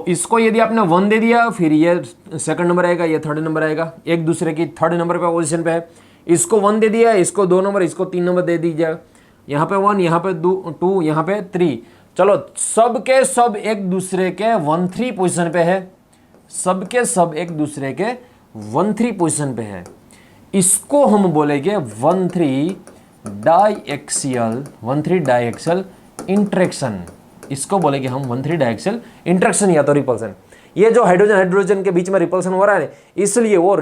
इसको यदि आपने 1 दे दिया, फिर ये सेकंड नंबर आएगा, ये थर्ड नंबर आएगा, एक दूसरे की थर्ड नंबर पे पोजीशन पे है। इसको 1 दे दिया, इसको 2 नंबर, इसको 3 नंबर दे दीजिए। यहाँ पे 1, यहाँ पे 2, यहाँ पे 3। चलो सबके सब एक दूसरे के 1-3 पोजीशन पे है, सबके सब एक दूसरे के 1-3 पोजीशन पे है। इसको हम बोलेंगे 1-3 डाइएक्सियल इंटरेक्शन, इसको बोलेंगे हम 1-3 डाइएक्सियल इंटरेक्शन या तो रिपल्सन। ये जो हाइड्रोजन हाइड्रोजन के बीच में रिपल्सन हो रहा है, इसलिए वो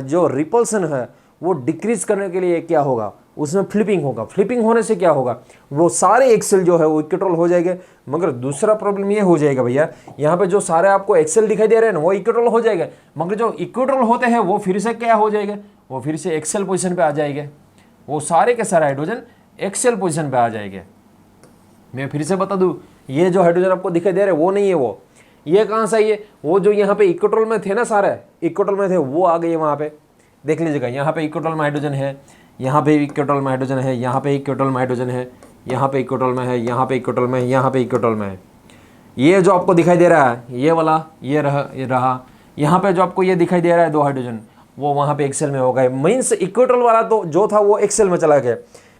जो रिपल्सन है वो डिक्रीज करने के लिए क्या होगा, उसमें फ्लिपिंग होगा। फ्लिपिंग होने से क्या होगा, वो सारे एक्सेल जो है वो इक्विटोरल हो जाएंगे। मगर दूसरा प्रॉब्लम ये हो जाएगा भैया, यहाँ पे जो सारे आपको एक्सेल दिखाई दे रहे हैं ना वो इक्विटोरल हो जाएगा, मगर जो इक्विटोरल होते हैं वो फिर से क्या हो जाएगा, वो फिर से एक्सेल पोजीशन पे आ जाएंगे। वो सारे के सारे हाइड्रोजन एक्सेल पोजीशन पे आ जाएंगे। मैं फिर से बता दूं, ये जो हाइड्रोजन आपको दिखाई दे रहे हैं वो नहीं है, वो ये कहाँ से है, वो जो यहाँ पे इक्विटोरल में थे ना, सारे इक्विटोरल में थे वो आ गए वहाँ पे, देख लीजिएगा। यहाँ पे इक्विटोरल में हाइड्रोजन है, यहाँ पे इक्विटोल में हाइड्रोजन है, यहाँ पे इक्विटोल में हाइड्रोजन है, यहाँ पे इक्विटोल में है, यहाँ पे इक्विटोल में है, यहाँ पे इक्विटोल में है। ये जो आपको दिखाई दे रहा है ये वाला, ये रहा यहाँ पे जो आपको ये दिखाई दे रहा है 2 हाइड्रोजन, वो वहाँ पे एक्सेल में होगा। मीन्स इक्विटोल वाला तो जो था वो एक्सेल में चला गया।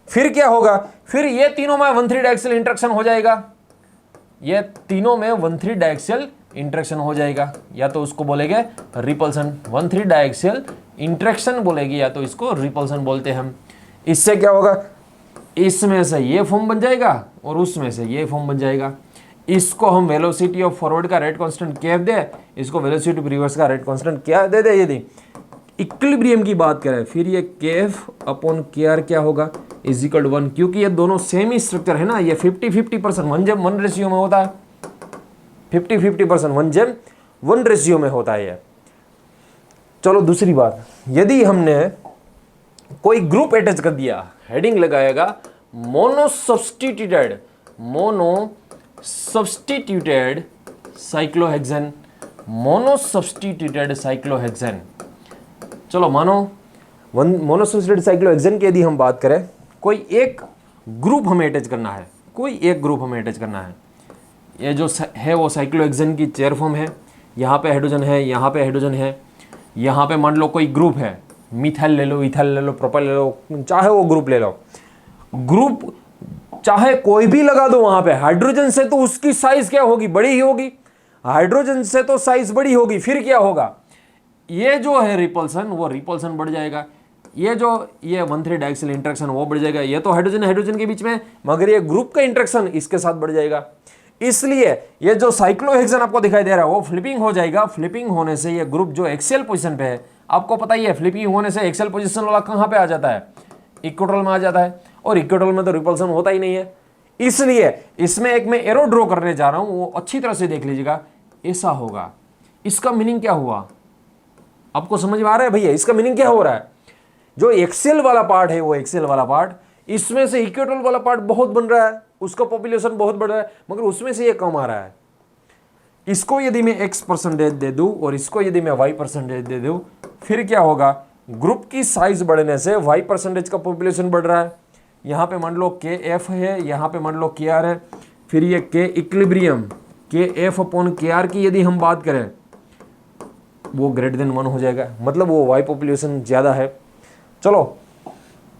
फिर क्या होगा, फिर ये तीनों में 1,3 डाइएक्सियल इंटरेक्शन हो जाएगा, ये तीनों में 1,3 डाइएक्सियल इंटरेक्शन हो जाएगा, या तो उसको बोलेंगे रिपल्सन, 1,3 डाइएक्सियल इंटरेक्शन बोलेगी, या तो इसको रिपल्सन बोलते हैं हम। इससे क्या होगा, इसमें से ये फॉर्म बन जाएगा और उसमें से ये फॉर्म बन जाएगा। इसको हम वेलोसिटी ऑफ फॉरवर्ड का रेट कांस्टेंट केएफ दे, इसको वेलोसिटी ऑफ रिवर्स का रेट कांस्टेंट क्या दे दे। यदि इक्विलिब्रियम की बात करें फिर ये केएफ अपॉन केआर क्या होगा, इज इक्वल टू 1, क्योंकि ये दोनों सेम ही स्ट्रक्चर है ना, ये 50-50% 1:1 रेशियो में होता है, 50-50% 1:1 रेशियो में होता है ये। चलो दूसरी बात, यदि हमने कोई ग्रुप अटैच कर दिया, हेडिंग लगाएगा mono substituted cyclohexane, mono substituted cyclohexane. चलो मानो मोनो सब्स्टिट्यूटेड साइक्लोहेक्सेन की यदि हम बात करें, कोई एक ग्रुप हमें अटैच करना है, कोई एक ग्रुप हमें अटैच करना है। ये जो है वो साइक्लोहेक्सेन की चेयर फॉर्म है, यहाँ पे हाइड्रोजन है, यहाँ पे हाइड्रोजन है, यहाँ पे मान लो कोई ग्रुप है, मिथाइल ले लो, इथाइल ले लो, प्रोपाइल ले लो, चाहे वो ग्रुप ले लो, ग्रुप चाहे कोई भी लगा दो वहां पे। हाइड्रोजन से तो उसकी साइज क्या होगी, बड़ी ही होगी, हाइड्रोजन से तो साइज बड़ी होगी। फिर क्या होगा, ये जो है रिपल्सन, वो रिपल्सन बढ़ जाएगा, ये 1,3 डाइएक्सियल इंटरेक्शन वो बढ़ जाएगा। ये तो हाइड्रोजन के बीच में, मगर ये ग्रुप का इंटरेक्शन इसके साथ बढ़ जाएगा। इसलिए ये जो साइक्लोहेक्सेन आपको दिखाई दे रहा है वो फ्लिपिंग हो जाएगा। फ्लिपिंग होने से ये ग्रुप जो एक्सियल पोजीशन पे है, आपको पता ही है फ्लिपिंग होने से एक्सियल पोजीशन वाला कहां पे आ जाता है, इक्विटोल में आ जाता है, और इक्विटोल में तो रिपल्सन होता ही नहीं है। इसलिए इसमें एक मैं एरो ड्रॉ करने जा रहा हूं, वो अच्छी तरह से देख लीजिएगा, ऐसा होगा। इसका मीनिंग क्या हुआ, आपको समझ में आ रहा है भैया, इसका मीनिंग क्या हो रहा है, जो एक्सेल वाला पार्ट है वो एक्सेल वाला पार्ट, इसमें से इक्विटोल वाला पार्ट बहुत बन रहा है, उसका पॉपुलेशन बहुत बढ़ रहा है, मगर उसमें से ये कम आ रहा है। इसको यदि मैं x% दे दूं और इसको यदि मैं y% दे दूं, फिर क्या होगा, ग्रुप की साइज बढ़ने से y% का पॉपुलेशन बढ़ रहा है। यहाँ पे मान लो KF है, यहाँ पे मान लो KR है, फिर ये K equilibrium KF upon KR की यदि हम बात करें वो ग्रेटर देन 1 हो जाएगा, मतलब वो y पॉपुलेशन ज़्यादा है। चलो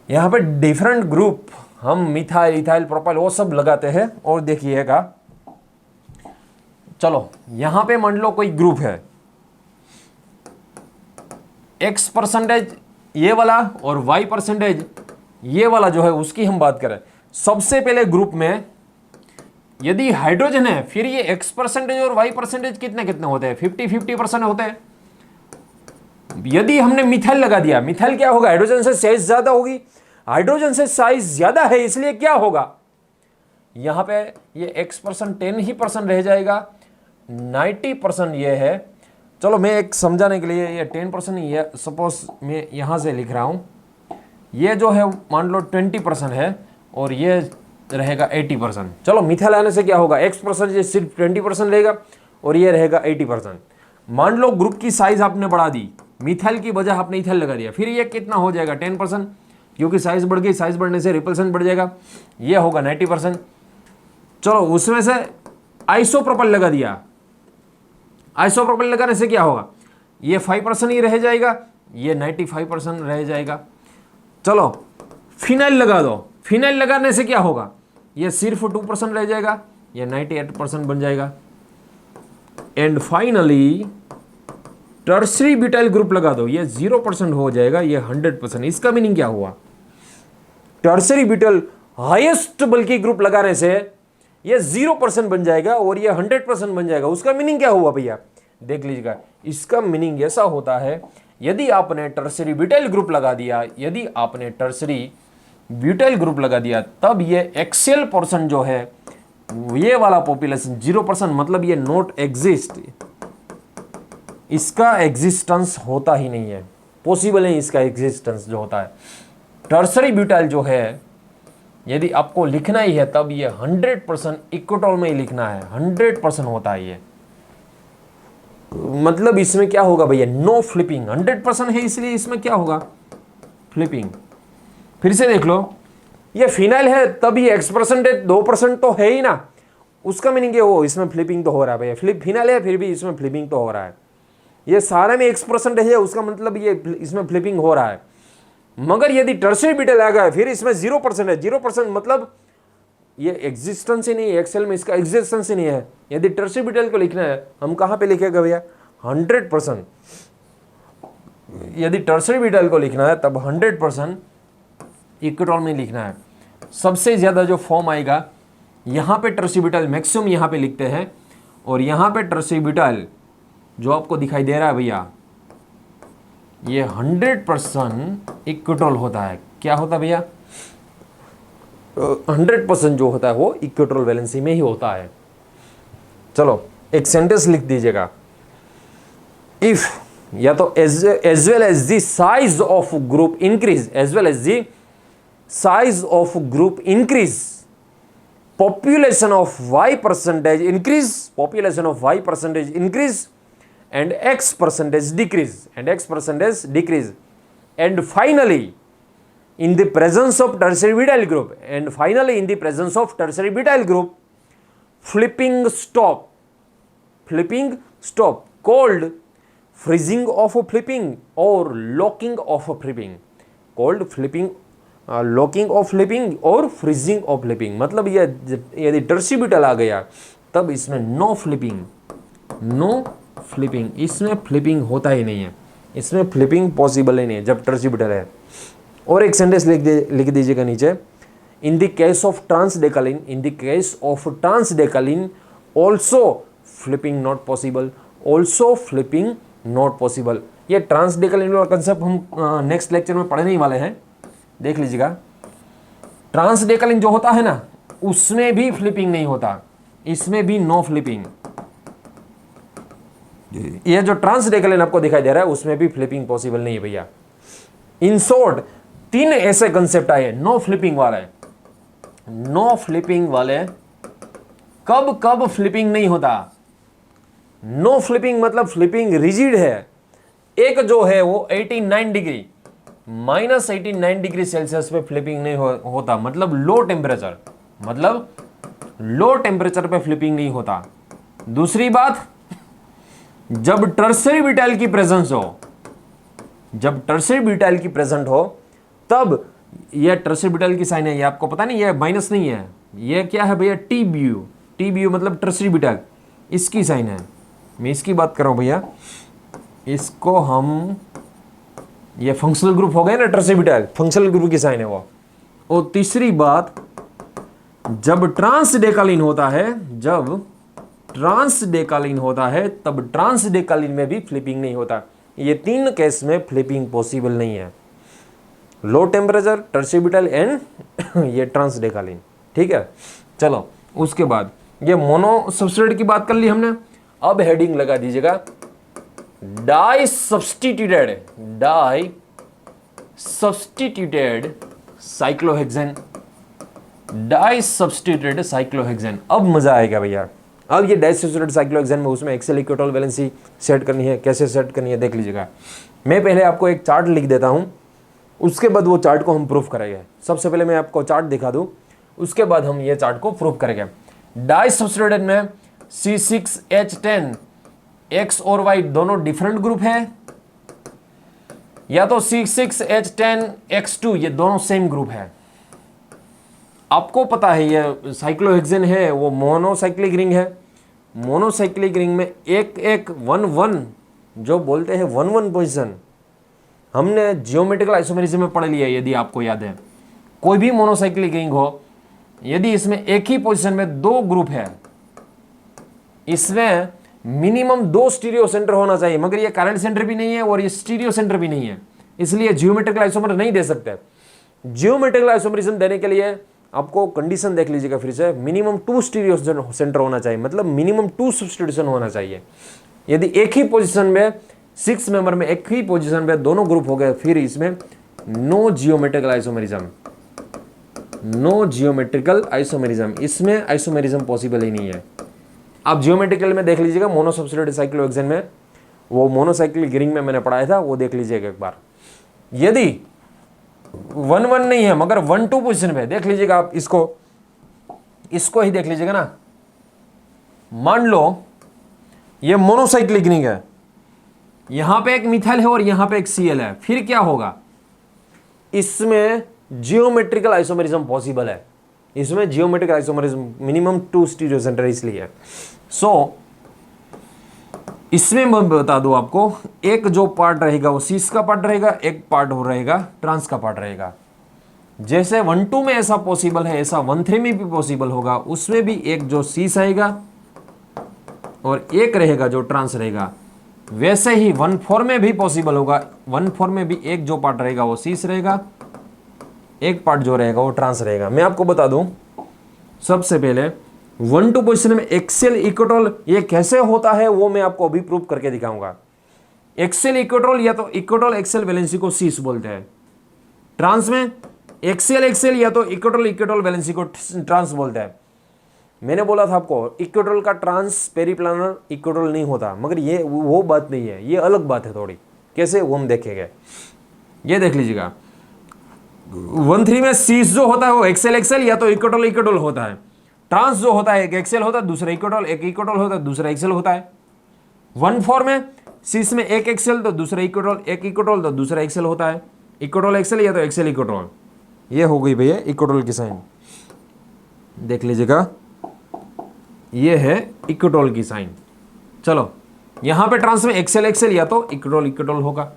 यहाँ पे डिफरेंट ग्रुप हम मिथाइल, इथाइल, प्रोपाइल वो सब लगाते हैं और देखिएगा। चलो यहाँ पे मान लो कोई ग्रुप है, x% ये वाला और y% ये वाला जो है उसकी हम बात करें। सबसे पहले ग्रुप में यदि हाइड्रोजन है, फिर ये x% और y% कितने कितने होते हैं, 50-50% होते हैं। यदि हमने मिथाइल लगा दिया, मिथाइल क्या होगा, हाइड्रोजन से साइज ज्यादा होगी, हाइड्रोजन से साइज ज्यादा है, इसलिए क्या होगा, यहां पे ये x% 10% रह जाएगा, 90% ये है। चलो मैं एक समझाने के लिए ये 10% ही है, सपोज मैं यहां से लिख रहा हूं, ये जो है मान लो 20% है और ये रहेगा 80%। चलो मिथाइल आने से क्या होगा, x% ये सिर्फ 20% रहेगा और ये रहेगा 80%। मान लो ग्रुप की साइज आपने बढ़ा दी, मिथाइल की बजाय आपने इथाइल लगा दिया, फिर ये कितना हो जाएगा 10%, क्योंकि साइज बढ़ गई, साइज बढ़ने से रिपल्सन बढ़ जाएगा, ये होगा 90%। चलो उसमें से आइसोप्रोपाइल लगा दिया, आइसोप्रोपाइल लगाने से क्या होगा, ये 5% ही रह जाएगा, ये 95% रह जाएगा। चलो फिनाइल लगा दो, फिनाइल लगाने से क्या होगा, ये सिर्फ 2% रह जाएगा, ये 98% बन जाएगा। And finally tertiary butyl group लगा दो, ये 0% हो जाएगा, ये 100%। इसका मीनिंग क्या हुआ, टर्सरी ब्यूटाइल हाईएस्ट बल्कि ग्रुप लगाने से ये 0% बन जाएगा और ये 100% बन जाएगा। उसका मीनिंग क्या हुआ भैया, देख लीजिएगा। इसका मीनिंग ऐसा होता है, यदि आपने टर्सरी ब्यूटाइल ग्रुप लगा दिया, यदि आपने टर्सरी ब्यूटाइल ग्रुप लगा दिया, तब ये एक्सेल पोर्शन जो है ये वाला पॉपुलेशन 0%, मतलब ये नॉट एग्जिस्ट, इसका एग्जिस्टेंस होता ही नहीं है, पॉसिबल है इसका एग्जिस्टेंस जो होता है। टर्सरी ब्यूटाइल जो है यदि आपको लिखना ही है तब ये 100% इक्विटोल में ही लिखना है, 100% होता है ये। मतलब इसमें क्या होगा भैया, नो फ्लिपिंग, 100% है इसलिए इसमें क्या होगा, फ्लिपिंग। फिर से देख लो, ये फिनाइल है तब ये X% है, 2% तो है ही ना, उसका मीनिंग ये वो इसमें फ्लिपिंग तो हो रहा है भैया, फिनाइल है फिर भी इसमें फ्लिपिंग तो हो रहा है। ये सारे में X% है, उसका मतलब ये इसमें फ्लिपिंग हो रहा है। मगर यदि टर्शियरी ब्यूटाइल आ गया फिर इसमें 0% है, 0% मतलब ये एग्जिस्टेंस ही नहीं है, एक्सेल में इसका एग्जिस्टेंस ही नहीं है। यदि टर्शियरी ब्यूटाइल को लिखना है हम कहाँ पे लिखेगा भैया, 100%। यदि टर्शियरी ब्यूटाइल को लिखना है तब 100% इक्विटोल में लिखना है। सबसे ज़्यादा जो फॉर्म आएगा यहाँ पे टर्शियरी ब्यूटाइल मैक्सिमम यहाँ पे लिखते हैं, और यहाँ पे टर्शियरी ब्यूटाइल जो आपको दिखाई दे रहा है भैया, ये 100% इक्विटोल होता है। क्या होता है भैया, 100% जो होता है वो इक्विटोल वैलेंसी में ही होता है। चलो एक सेंटेंस लिख दीजिएगा, इफ या तो as well as the size of group increase, as well as the size of group increase, population of Y% increase, population of Y% increase, and X% decrease, and X% decrease, and finally in the presence of tertiary butyl group, and finally in the presence of tertiary butyl group, flipping stop called freezing of flipping or locking of flipping, called flipping locking of flipping और freezing of flipping. मतलब ये यदि tertiary butyl आ गया तब इसमें no flipping, इसमें flipping होता ही नहीं है, इसमें फ्लिपिंग पॉसिबल ही नहीं है जब टर्शियरी ब्यूटाइल है। और एक सेंटेंस लिख दीजिएगा नीचे, in the case of transdecalin, in the case of transdecalin also flipping not possible, also flipping not possible. ये ट्रांसडेकालिन का कंसेप्ट हम नेक्स्ट लेक्चर में पढ़ने ही वाले हैं, देख लीजिएगा। ट्रांसडेकालिन जो होता है ना उसमें भी फ्लिपिंग नहीं होता, इसमें भी नो फ्लिपिंग। ये जो ट्रांसडेकालिन आपको दिखाई दे रहा है उसमें भी फ्लिपिंग पॉसिबल नहीं है भैया। इन शॉर्ट 3 ऐसे कंसेप्ट आए नो फ्लिपिंग वाले। नो फ्लिपिंग वाले कब कब फ्लिपिंग नहीं होता, नो फ्लिपिंग मतलब फ्लिपिंग रिजिड है। एक जो है वो 89 डिग्री -89 डिग्री सेल्सियस पे फ्लिपिंग नहीं होता, मतलब लो टेम्परेचर, मतलब लो टेम्परेचर पे फ्लिपिंग नहीं होता। दूसरी बात, जब टर्शियरी ब्यूटाइल की प्रेजेंस हो, जब टर्शियरी ब्यूटाइल की प्रेजेंट हो तब ये टर्शियरी ब्यूटाइल की साइन है, ये आपको पता नहीं, ये माइनस नहीं है, ये क्या है भैया, TBU मतलब टर्शियरी ब्यूटाइल, इसकी साइन है। मैं इसकी बात कर रहा हूं भैया, इसको हम, ये फंक्शनल ग्रुप हो गए ना टर्शियरी ब्यूटाइल, फंक्शनल ग्रुप की साइन है वो। और तीसरी बात, जब ट्रांसडेकालिन होता है, जब ट्रांसडेकालिन होता है तब ट्रांसडेकालिन में भी फ्लिपिंग नहीं होता। ये 3 केस में फ्लिपिंग पॉसिबल नहीं है, low temperature, tertiary butyl and ये ट्रांसडेकालिन। ठीक है, चलो उसके बाद ये मोनो सब्सट्रेट की बात कर ली हमने। अब हेडिंग लगा दीजिएगा di substituted cyclohexane, di substituted cyclohexane. अब मजा आएगा भैया। अब ये डाई सब्स्टिट्यूटेड साइक्लोहेक्सेन में उसमें एक्सेल इक्विटोल वैलेंसी सेट करनी है, कैसे सेट करनी है देख लीजिएगा। मैं पहले आपको एक चार्ट लिख देता हूं, उसके बाद वो चार्ट को हम प्रूफ करेंगे। सबसे पहले मैं आपको चार्ट दिखा दूं, उसके बाद हम ये चार्ट को प्रूफ करेंगे। डाई सब्स्टिट्यूटेड में C6H10 X और Y दोनों डिफरेंट ग्रुप है, या तो C6H10 X2 ये दोनों सेम ग्रुप है। आपको पता है ये साइक्लोहेक्सेन है वो मोनोसाइक्लिक रिंग है। मोनोसाइक्लिक रिंग में एक 1 जो बोलते हैं 1 पोजीशन, हमने जियोमेट्रिकल आइसोमेरिज्म में पढ़ लिया है। यदि आपको याद है, कोई भी मोनोसाइक्लिक रिंग हो, यदि इसमें एक ही पोजीशन में 2 ग्रुप है, इसमें मिनिमम 2 स्टीरियो सेंटर होना चाहिए, मगर ये करंट सेंटर भी नहीं है और ये स्टीरियो सेंटर भी नहीं है, इसलिए जियोमेट्रिकल आइसोमर नहीं दे सकते। जियोमेट्रिकल आइसोमरिज्म देने के लिए आपको कंडीशन देख लीजिएगा फिर से, मिनिमम 2 स्टीरियो सेंटर होना चाहिए, मतलब मिनिमम 2 सब्स्टिट्यूशन होना चाहिए। यदि एक ही पोजीशन में 6 मेंबर में एक ही पोजीशन में दोनों ग्रुप हो गए, फिर इसमें no geometrical isomerism, no geometrical isomerism, इसमें आइसोमेरिज्म पॉसिबल ही नहीं है। आप जियोमेट्रिकल में देख लीजिएगा, मोनोसब्स्टिट्यूटेड साइक्लोहेक्सेन में, वो मोनोसाइक्लिक रिंग में मैंने पढ़ाया था, वो देख लीजिएगा एक बार। यदि वन वन नहीं है मगर 1-2 पोजिशन पे देख लीजिएगा आप, इसको ही देख लीजिएगा ना। मान लो ये मोनोसाइक्लिक रिंग है, यहां पे एक मिथाइल है और यहां पे एक Cl है, फिर क्या होगा, इसमें जियोमेट्रिकल आइसोमेरिज्म पॉसिबल है, इसमें geometrical isomerism minimum 2 stereo centre इसलिए। सो इसमें मैं बता दूं आपको, एक जो पार्ट रहेगा वो सीस का पार्ट रहेगा, एक पार्ट हो रहेगा ट्रांस का पार्ट रहेगा। जैसे 1-2 में ऐसा पॉसिबल है, ऐसा 1-3 में भी पॉसिबल होगा, उसमें भी एक जो सीस आएगा और एक रहेगा जो ट्रांस रहेगा। वैसे ही 1-4 में भी पॉसिबल होगा, 1-4 में भी एक जो पार्ट रहेगा वो सीस रहेगा, एक पार्ट जो रहेगा वो ट्रांस रहेगा। मैं आपको बता दूं, सबसे पहले 1-2 पोजिशन में एक्सियल इक्वेटोल ये कैसे होता है वो मैं आपको अभी प्रूव करके दिखाऊंगा। एक्सियल इक्वेटोल या तो इक्वेटोल एक्सियल वैलेंसी को सीस बोलते हैं, ट्रांस में एक्सियल एक्सियल या तो इक्वेटोल इक्वेटोल वैलेंसी को ट्रांस बोलते हैं। मैंने बोला था आपको इक्वेटोल का ट्रांस पेरिप्लानर इक्वेटोल नहीं होता, मगर ये वो बात नहीं है, ये अलग बात है थोड़ी। कैसे वो हम देखेंगे, ये देख लीजिएगा। 1-3 में सीस जो होता है वो एक्सेल एक्सेल या तो इक्वेटोल इक्वेटोल होता है, ट्रांस जो होता है एक एक्सेल होता है दूसरा इक्वेटोल, एक इक्वेटोल होता है दूसरा एक्सेल होता है। 1-4 में सीस में एक एक्सेल तो दूसरा इक्वेटोल, एक इक्वेटोल तो दूसरा एक्सेल होता है, इक्वेटोल एक्सेल या तो एक्सेल इक्वेटोल। ये हो गई भैया इक्वेटोल की साइन, देख लीजिएगा ये है इक्वेटोल की साइन। चलो यहां पे ट्रांस में एक्सेल एक्सेल या तो इक्वेटोल इक्वेटोल होगा।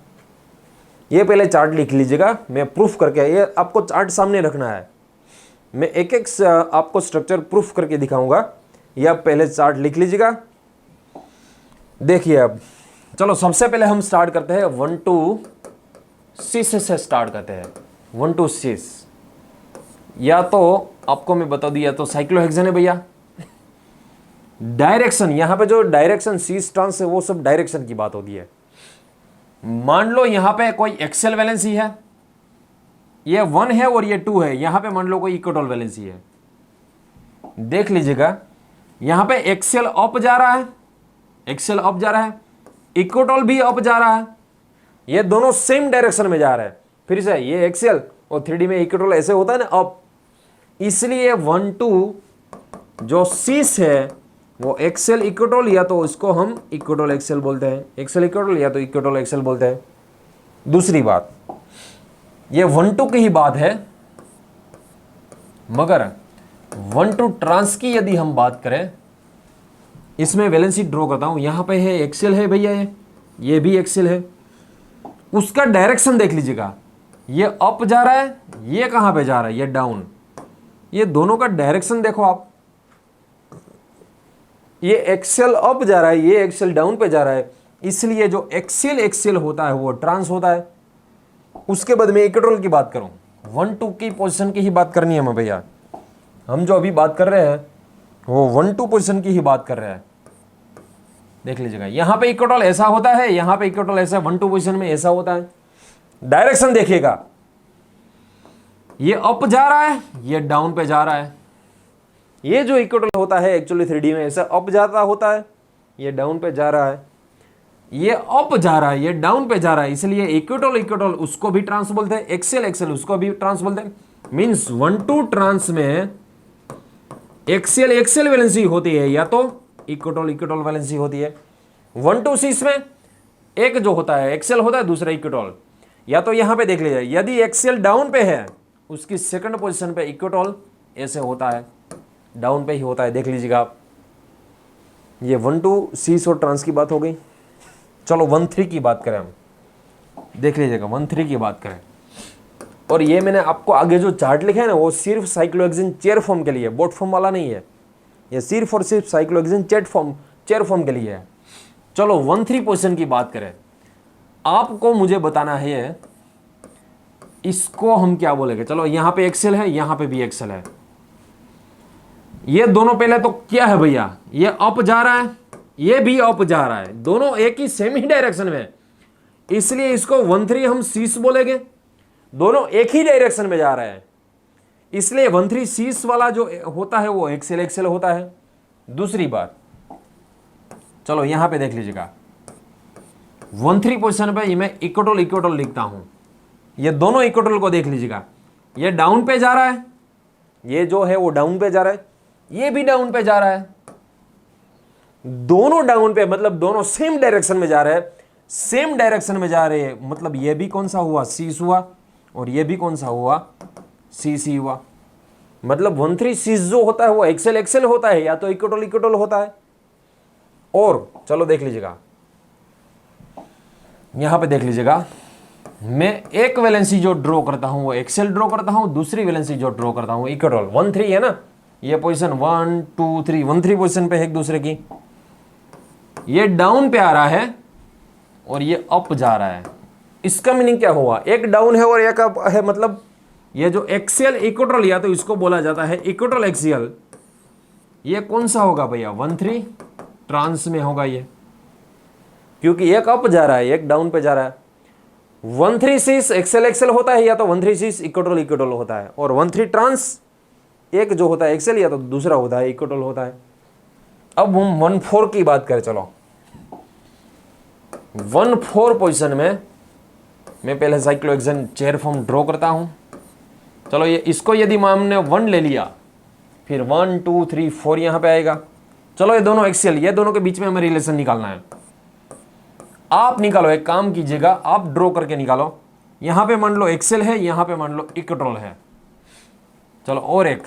ये पहले चार्ट लिख लीजिएगा, मैं प्रूफ करके, ये आपको चार्ट सामने रखना है, मैं एक एक आपको स्ट्रक्चर प्रूफ करके दिखाऊंगा। ये आप पहले चार्ट लिख लीजिएगा। देखिए अब चलो सबसे पहले हम स्टार्ट करते हैं 1-2 सीस से स्टार्ट करते हैं। 1-2 सीस या तो आपको मैं बता दूं या तो साइक्लोहेक्सेन है भैया। डायरेक्शन, यहां पे जो डायरेक्शन सीस ट्रांस है वो सब डायरेक्शन की बात होती है। मान लो यहां पे कोई एक्सेल वैलेंसी है, ये 1 है और ये 2 है, यहां पे मान लो कोई इक्वेटोल वैलेंसी है। देख लीजिएगा यहां पे एक्सेल अप जा रहा है, एक्सेल अप जा रहा है, इक्वेटोल भी अप जा रहा है, ये दोनों सेम डायरेक्शन में जा रहे हैं। फिर से ये एक्सेल और 3D में इक्वेटोल ऐसे होता है ना अप, इसलिए 1-2 जो सीस है वो एक्सेल इक्वेटोल या तो इसको हम इक्वेटोल एक्सेल बोलते हैं, एक्सेल इक्वेटोल या तो इक्वेटोल एक्सेल बोलते हैं। दूसरी बात, ये 1-2 की ही बात है, मगर 1-2 ट्रांस की यदि हम बात करें, इसमें वैलेंसी ड्रॉ करता हूं, यहां पे है एक्सेल है भैया, ये भी एक्सेल है, उसका डायरेक्शन देख लीजिएगा, ये अप जा रहा है, ये कहां पे जा रहा है, ये डाउन। ये दोनों का डायरेक्शन देखो आप, ये एक्सेल अप जा रहा है, ये एक्सेल डाउन पे जा रहा है, इसलिए जो एक्सेल एक्सेल होता है वो ट्रांस होता है। उसके बाद में इक्वेटोल की बात करूं, 1-2 की पोजीशन की ही बात करनी है मैं भैया, हम जो अभी बात कर रहे हैं वो 1-2 पोजीशन की ही बात कर रहे हैं। देख लीजिएगा यहां पे इक्वेटोल ऐसा होता है, यहां पे इक्वेटोल ऐसा 1-2 पोजीशन में ऐसा होता है। डायरेक्शन देखिएगा, ये अप जा रहा है, ये डाउन पे जा रहा है। ये जो इक्वेटोल होता है एक्चुअली 3D में ऐसा अप जाता होता है, ये डाउन पे जा रहा है, ये अप जा रहा है, ये डाउन पे जा रहा है, इसलिए इक्वेटोल इक्वेटोल उसको भी ट्रांस बोलते हैं, एक्सेल एक्सेल उसको भी ट्रांस बोलते हैं। मींस 1-2 ट्रांस में एक्सेल एक्सेल वैलेंसी होती है या तो इक्वेटोल इक्वेटोल वैलेंसी होती है। 1-2 सीस में एक जो होता है एक्सेल होता है, दूसरा इक्वेटोल। या तो यहां पे देख लीजिए, यदि एक्सेल डाउन पे है उसकी सेकंड पोजीशन पे इक्वेटोल ऐसे होता है, डाउन पे ही होता है। देख लीजिएगा आप, ये 1-2 सीस और ट्रांस की बात हो गई। चलो 1-3 की बात करें हम, देख लीजिएगा 1-3 की बात करें। और ये मैंने आपको आगे जो चार्ट लिखा है ना वो सिर्फ साइक्लोहेक्सेन चेयर फॉर्म के लिए, बोट फॉर्म वाला नहीं है, ये सिर्फ और सिर्फ साइक्लोहेक्सेन चेयर फॉर्म के लिए है। चलो 1-3 पोजीशन की बात करें, आपको मुझे बताना है इसको हम क्या बोलेंगे। चलो यहां पे एक्सेल है, यहां पे भी एक्सेल है, ये दोनों पहले तो क्या है भैया, ये अप जा रहा है, ये भी अप जा रहा है, दोनों एक ही सेम ही डायरेक्शन में, इसलिए इसको 1-3 हम सीस बोलेंगे, दोनों एक ही डायरेक्शन में जा रहे हैं, इसलिए 1-3 सीस वाला जो होता है वो एक्सेल एक्सेल होता है। दूसरी बात, चलो यहां पे देख लीजिएगा 1-3 पोजीशन पे मैं इक्वेटोल इक्वेटोल लिखता हूं, ये दोनों इक्वेटोल को देख लीजिएगा, ये डाउन पे जा रहा है, ये जो है वो डाउन पे जा रहा है, ये भी डाउन पे जा रहा है, दोनों डाउन पे, मतलब दोनों सेम डायरेक्शन में जा रहे हैं, सेम डायरेक्शन में जा रहे हैं, मतलब ये भी कौन सा हुआ, सीस हुआ, और ये भी कौन सा हुआ, सी सी हुआ। मतलब 1-3 सीस जो होता है वो एक्सेल एक्सेल होता है, या तो इक्वटोल इक्वटोल होता है। और चलो देख लीजिएगा, यहां पे देख लीजिएगा, मैं एक वैलेंसी जो ड्रॉ करता हूं वो एक्सेल ड्रॉ करता हूं, दूसरी वैलेंसी जो ड्रॉ करता हूं इक्वटोल। 1-3 है ना, ये पोजीशन 1 2 3 1-3 पोजीशन पे है एक दूसरे की। ये डाउन पे आ रहा है और ये अप जा रहा है। इसका मीनिंग क्या हुआ, एक डाउन है और एक अप है, मतलब ये जो एक्सियल इक्वेटोरियल, या तो इसको बोला जाता है इक्वेटोरियल एक्सियल। ये कौन सा होगा भैया, 1-3 ट्रांस में होगा ये, क्योंकि एक अप जा रहा है एक डाउन पे जा रहा है। 1-3 सीस एक्सेल एक्सेल होता है, या तो 1-3 सीस इक्वेटोरियल इक्वेटोरियल होता है, और 1-3 ट्रांस एक जो होता है एक्सेल, या तो दूसरा होता है इक्वेटोरियल होता है। अब हम 1-4 की बात करें, चलो 1-4 पोजीशन में मैं पहले साइक्लोहेक्सेन चेयर फॉर्म ड्रॉ करता हूं। चलो ये इसको यदि हमने 1 ले लिया, फिर 1 2 3 4 यहां पे आएगा। चलो ये दोनों एक्सियल, ये दोनों के बीच में हमें रिलेशन निकालना है। आप निकालो, एक काम कीजिएगा, आप ड्रॉ करके निकालो। यहां पे मान लो एक्सेल है, यहां पे मान लो इक्वेटोरियल है। चलो और एक,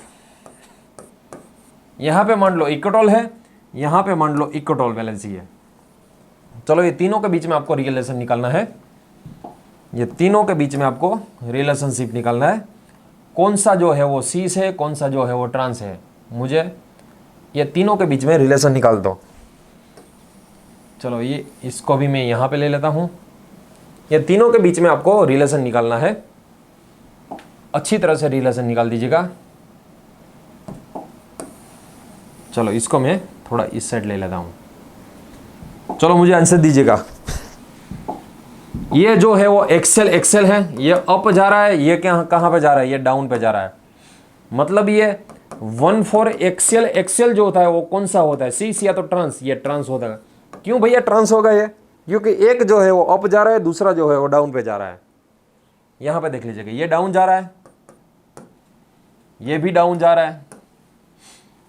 यहां पे मान लो इक्वेटोरियल है, यहां पे मान लो इक्वेटोरियल वैलेंसी है। चलो ये तीनों के बीच में आपको रिलेशन निकालना है, ये तीनों के बीच में आपको रिलेशनशिप निकालना है। कौन सा जो है वो सीस है, कौन सा जो है वो ट्रांस है, मुझे ये तीनों के बीच में रिलेशन निकाल दो। चलो ये इसको भी मैं यहां पे ले लेता हूं। ये तीनों के बीच में आपको रिलेशन निकालना है, अच्छी तरह से रिलेशन निकाल दीजिएगा। चलो इसको मैं थोड़ा इस साइड ले लेता हूं। चलो मुझे आंसर दीजिएगा। ये जो है वो एक्सेल एक्सेल है, ये अप जा रहा है, ये क्या कहां पे जा रहा है, ये डाउन पे जा रहा है। मतलब ये 1-4 एक्सेल एक्सेल जो होता है वो कौन सा होता है, सीस या तो ट्रांस, ये ट्रांस होता है। क्यों भैया ट्रांस होगा ये, क्योंकि एक जो है वो अप जा रहा है, दूसरा जो है वो डाउन पे जा रहा है। यहां पे देख लीजिएगा, ये डाउन जा रहा है, ये भी डाउन जा रहा है,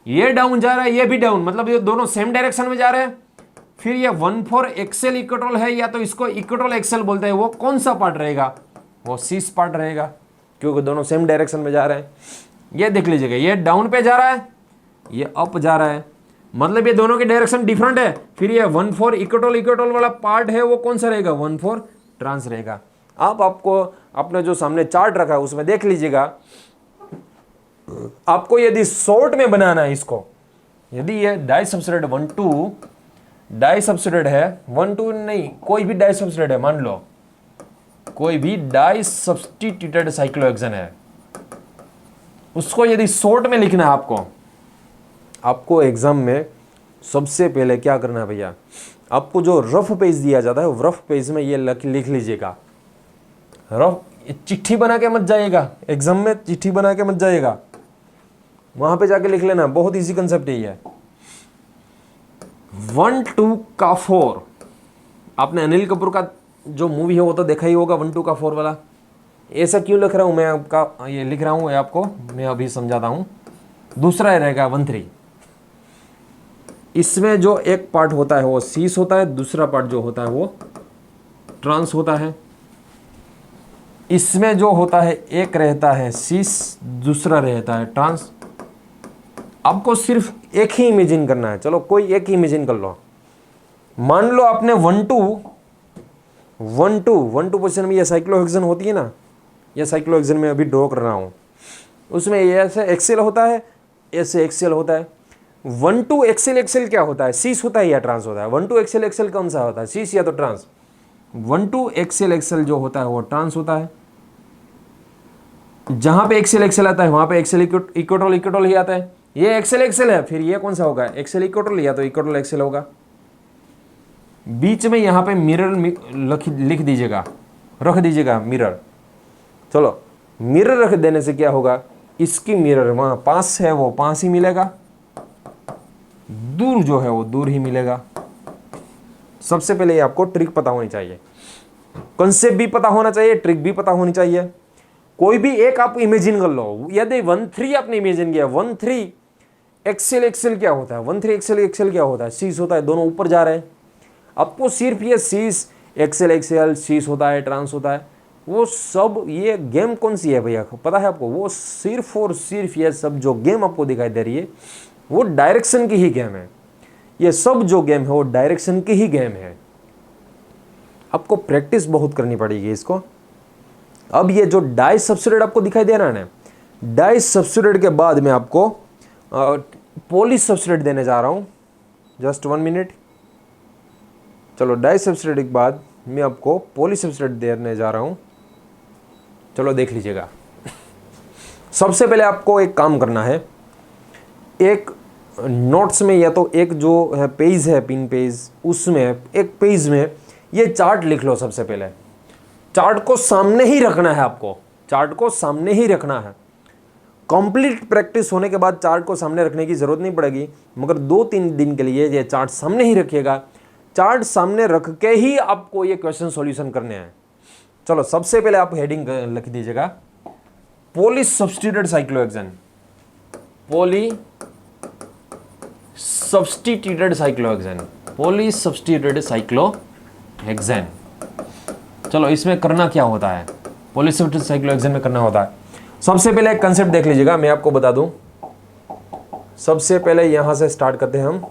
ये डाउन जा रहा है, ये भी डाउन, मतलब ये दोनों सेम डायरेक्शन में जा रहे हैं। फिर ये 1-4 एक्सेल इक्वेटोरियल है, या तो इसको इक्वेटोरियल एक्सेल बोलते हैं, वो कौन सा पार्ट रहेगा, वो सीस पार्ट रहेगा, क्योंकि दोनों सेम डायरेक्शन में जा रहे हैं। ये देख लीजिएगा, ये डाउन पे जा रहा है, ये अप जा रहा है, मतलब ये दोनों की डायरेक्शन डिफरेंट है। फिर ये 1-4 इक्वेटोरियल वाला पार्ट है वो कौन सा रहेगा, 1-4 ट्रांस रहेगा। आपको अपने जो सामने चार्ट रखा है उसमें देख लीजिएगा। आपको यदि शॉर्ट में बनाना है इसको, यदि ये डाई सब्सट्रेट 1-2 डाई सब्सट्रेट है, 1-2 नहीं, कोई भी डाई सब्सट्रेट है, मान लो कोई भी डाई सब्स्टिट्यूटेड साइक्लोहेक्सेन है, उसको यदि शॉर्ट में लिखना है आपको एग्जाम में सबसे पहले क्या करना है भैया, आपको जो रफ पेज दिया जाता है रफ पेज में ये लिख लीजिएगा। रफ चिट्ठी बना के मत जाइएगा, एग्जाम में चिट्ठी बना के मत जाइएगा, वहां पे जाके लिख लेना, बहुत इजी कंसेप्ट है ये। 1-2 का 4, आपने अनिल कपूर का जो मूवी है वो तो देखा ही होगा, 1-2 का 4 वाला। ऐसा क्यों लिख रहा हूं मैं, आपका ये लिख रहा हूं, आपको मैं अभी समझाता हूं। दूसरा रहेगा 1-3, इसमें जो एक पार्ट होता है वो सीस होता है, दूसरा पार्ट जो होता है वो ट्रांस होता है। इसमें जो होता है एक रहता है सीस, दूसरा रहता है ट्रांस। आपको सिर्फ एक ही इमेजिन करना है, चलो कोई एक ही इमेजिन कर लो। मान लो आपने 1-2 पोजीशन में ये साइक्लोहेक्सेन होती है ना, ये साइक्लोहेक्सेन में अभी ड्रॉ कर रहा हूं, उसमें ये ऐसे एक्सेल होता है, ऐसे एक्सेल होता है। 1-2 एक्सेल एक्सेल क्या होता है, सीस होता है या ट्रांस होता है, 1-2 एक्सेल एक्सेल कौन सा होता है, सीस या तो ट्रांस। 1-2 एक्सेल एक्सेल जो होता है वो ट्रांस होता है। जहां पे एक्सेल एक्सेल आता है वहां पे एक्सेल इक्वेटोरियल ही आता है। ये एक्सेल एक्सेल है, फिर ये कौन सा होगा, एक्सेल इक्वेटोरियल या तो इक्वेटोरियल एक्सेल होगा। बीच में यहां पे मिरर लिख दीजिएगा, रख दीजिएगा मिरर। चलो मिरर रख देने से क्या होगा, इसकी मिरर वहां पास है वो पास ही मिलेगा, दूर जो है वो दूर ही मिलेगा। सबसे पहले ये आपको ट्रिक पता होनी चाहिए, कंसेप्ट भी पता होना चाहिए, ट्रिक भी पता होनी चाहिए। कोई भी एक आप इमेजिन कर लो, यदि 13 आपने इमेजिन किया, 13 एक्सेल, एक्सेल क्या होता है, 13 एक्सेल, एक्सेल क्या होता है, शीश होता है, दोनों ऊपर जा रहे हैं। आपको सिर्फ ये शीश, एक्सेल, एक्सेल, शीश होता है, ट्रांस होता है, वो सब, ये गेम कौन सी है भैया पता है आपको? वो सिर्फ और सिर्फ ये सब जो गेम आपको दिखाई दे रही है वो डायरेक्शन की ही गेम है। ये सब जो गेम है वो डायरेक्शन की ही गेम है। आपको प्रैक्टिस बहुत करनी पड़ेगी इसको। अब ये जो डाई सब्स्टिट्यूट आपको दिखाई दे रहा है ना, डाई सब्स्टिट्यूट के बाद मैं आपको पॉली सब्स्टिट्यूट देने जा रहा हूं। Just 1 minute. चलो, डाई सब्स्टिट्यूट के बाद मैं आपको पॉली सब्स्टिट्यूट देने जा रहा हूं। चलो देख लीजिएगा। सबसे पहले आपको एक काम करना है, एक नोट्स में या तो एक जो है पेज है, पिन पेज, उसमें एक पेज में ये चार्ट लिख लो। सबसे पहले चार्ट को सामने ही रखना है आपको, चार्ट को सामने ही रखना है। कंप्लीट प्रैक्टिस होने के बाद चार्ट को सामने रखने की जरूरत नहीं पड़ेगी, मगर 2-3 दिन के लिए ये चार्ट सामने ही रखिएगा। चार्ट सामने रख के ही आपको ये क्वेश्चन सॉल्यूशन करने हैं। चलो, सबसे पहले आप हेडिंग लिख दीजिएगा, poly substituted cyclohexane, poly substituted cyclohexane, poly substituted cyclohexane. चलो, इसमें करना क्या होता है, पॉली सब्स्टिट्यूटेड साइक्लोहेक्सेन में करना होता है, सबसे पहले एक कंसेप्ट देख लीजिएगा, मैं आपको बता दूं। सबसे पहले यहां से स्टार्ट करते हैं हम।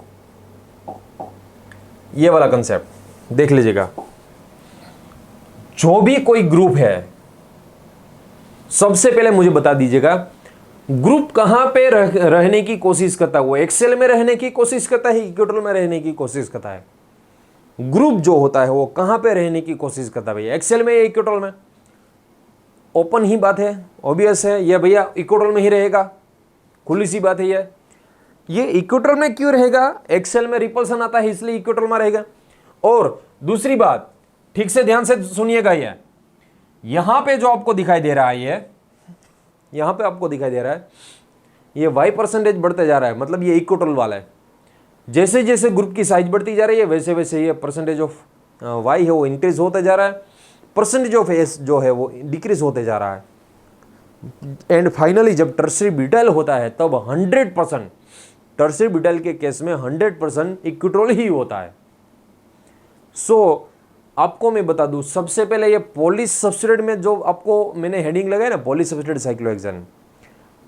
ये वाला कंसेप्ट देख लीजिएगा। जो भी कोई ग्रुप है, सबसे पहले मुझे बता दीजिएगा ग्रुप कहां पे रहने की कोशिश करता है। वो एक्सेल में रहने की कोशिश करता है, इक्वेटर में रहने की कोशिश करता है। ग्रुप जो होता है वो कहां पे रहने की कोशिश करता है भैया, एक्सेल में या इक्वेटर में? ओपन ही बात है, ऑब्वियस है, ये भैया इक्वेटर में ही रहेगा, खुली सी बात है। ये इक्वेटर में क्यों रहेगा? एक्सेल में रिपल्सन आता है इसलिए इक्वेटर में रहेगा। और दूसरी बात, ठीक से ध्यान से सुनिएगा, ये यहां पे जो आपको दिखाई दे रहा है, ये यहां पे आपको दिखाई दे रहा है, ये वाई परसेंटेज बढ़ते जा रहा है, मतलब ये इक्वेटर वाला है। जैसे जैसे ग्रुप की साइज बढ़ती जा रही है वैसे वैसे ये परसेंटेज ऑफ वाई है वो इंक्रीज होते जा रहा है, परसेंटेज ऑफ एस जो है वो डिक्रीज होते जा रहा है। एंड फाइनली जब टर्शियरी ब्यूटाइल होता है तब 100%, टर्शियरी ब्यूटाइल के केस में 100% इक्वेटोरियल ही होता है। सो आपको मैं बता दूं, सबसे पहले ये पॉली सब्स्टिट्यूटेड में जो आपको मैंने हेडिंग लगाया ना, poly substituted cyclohexane,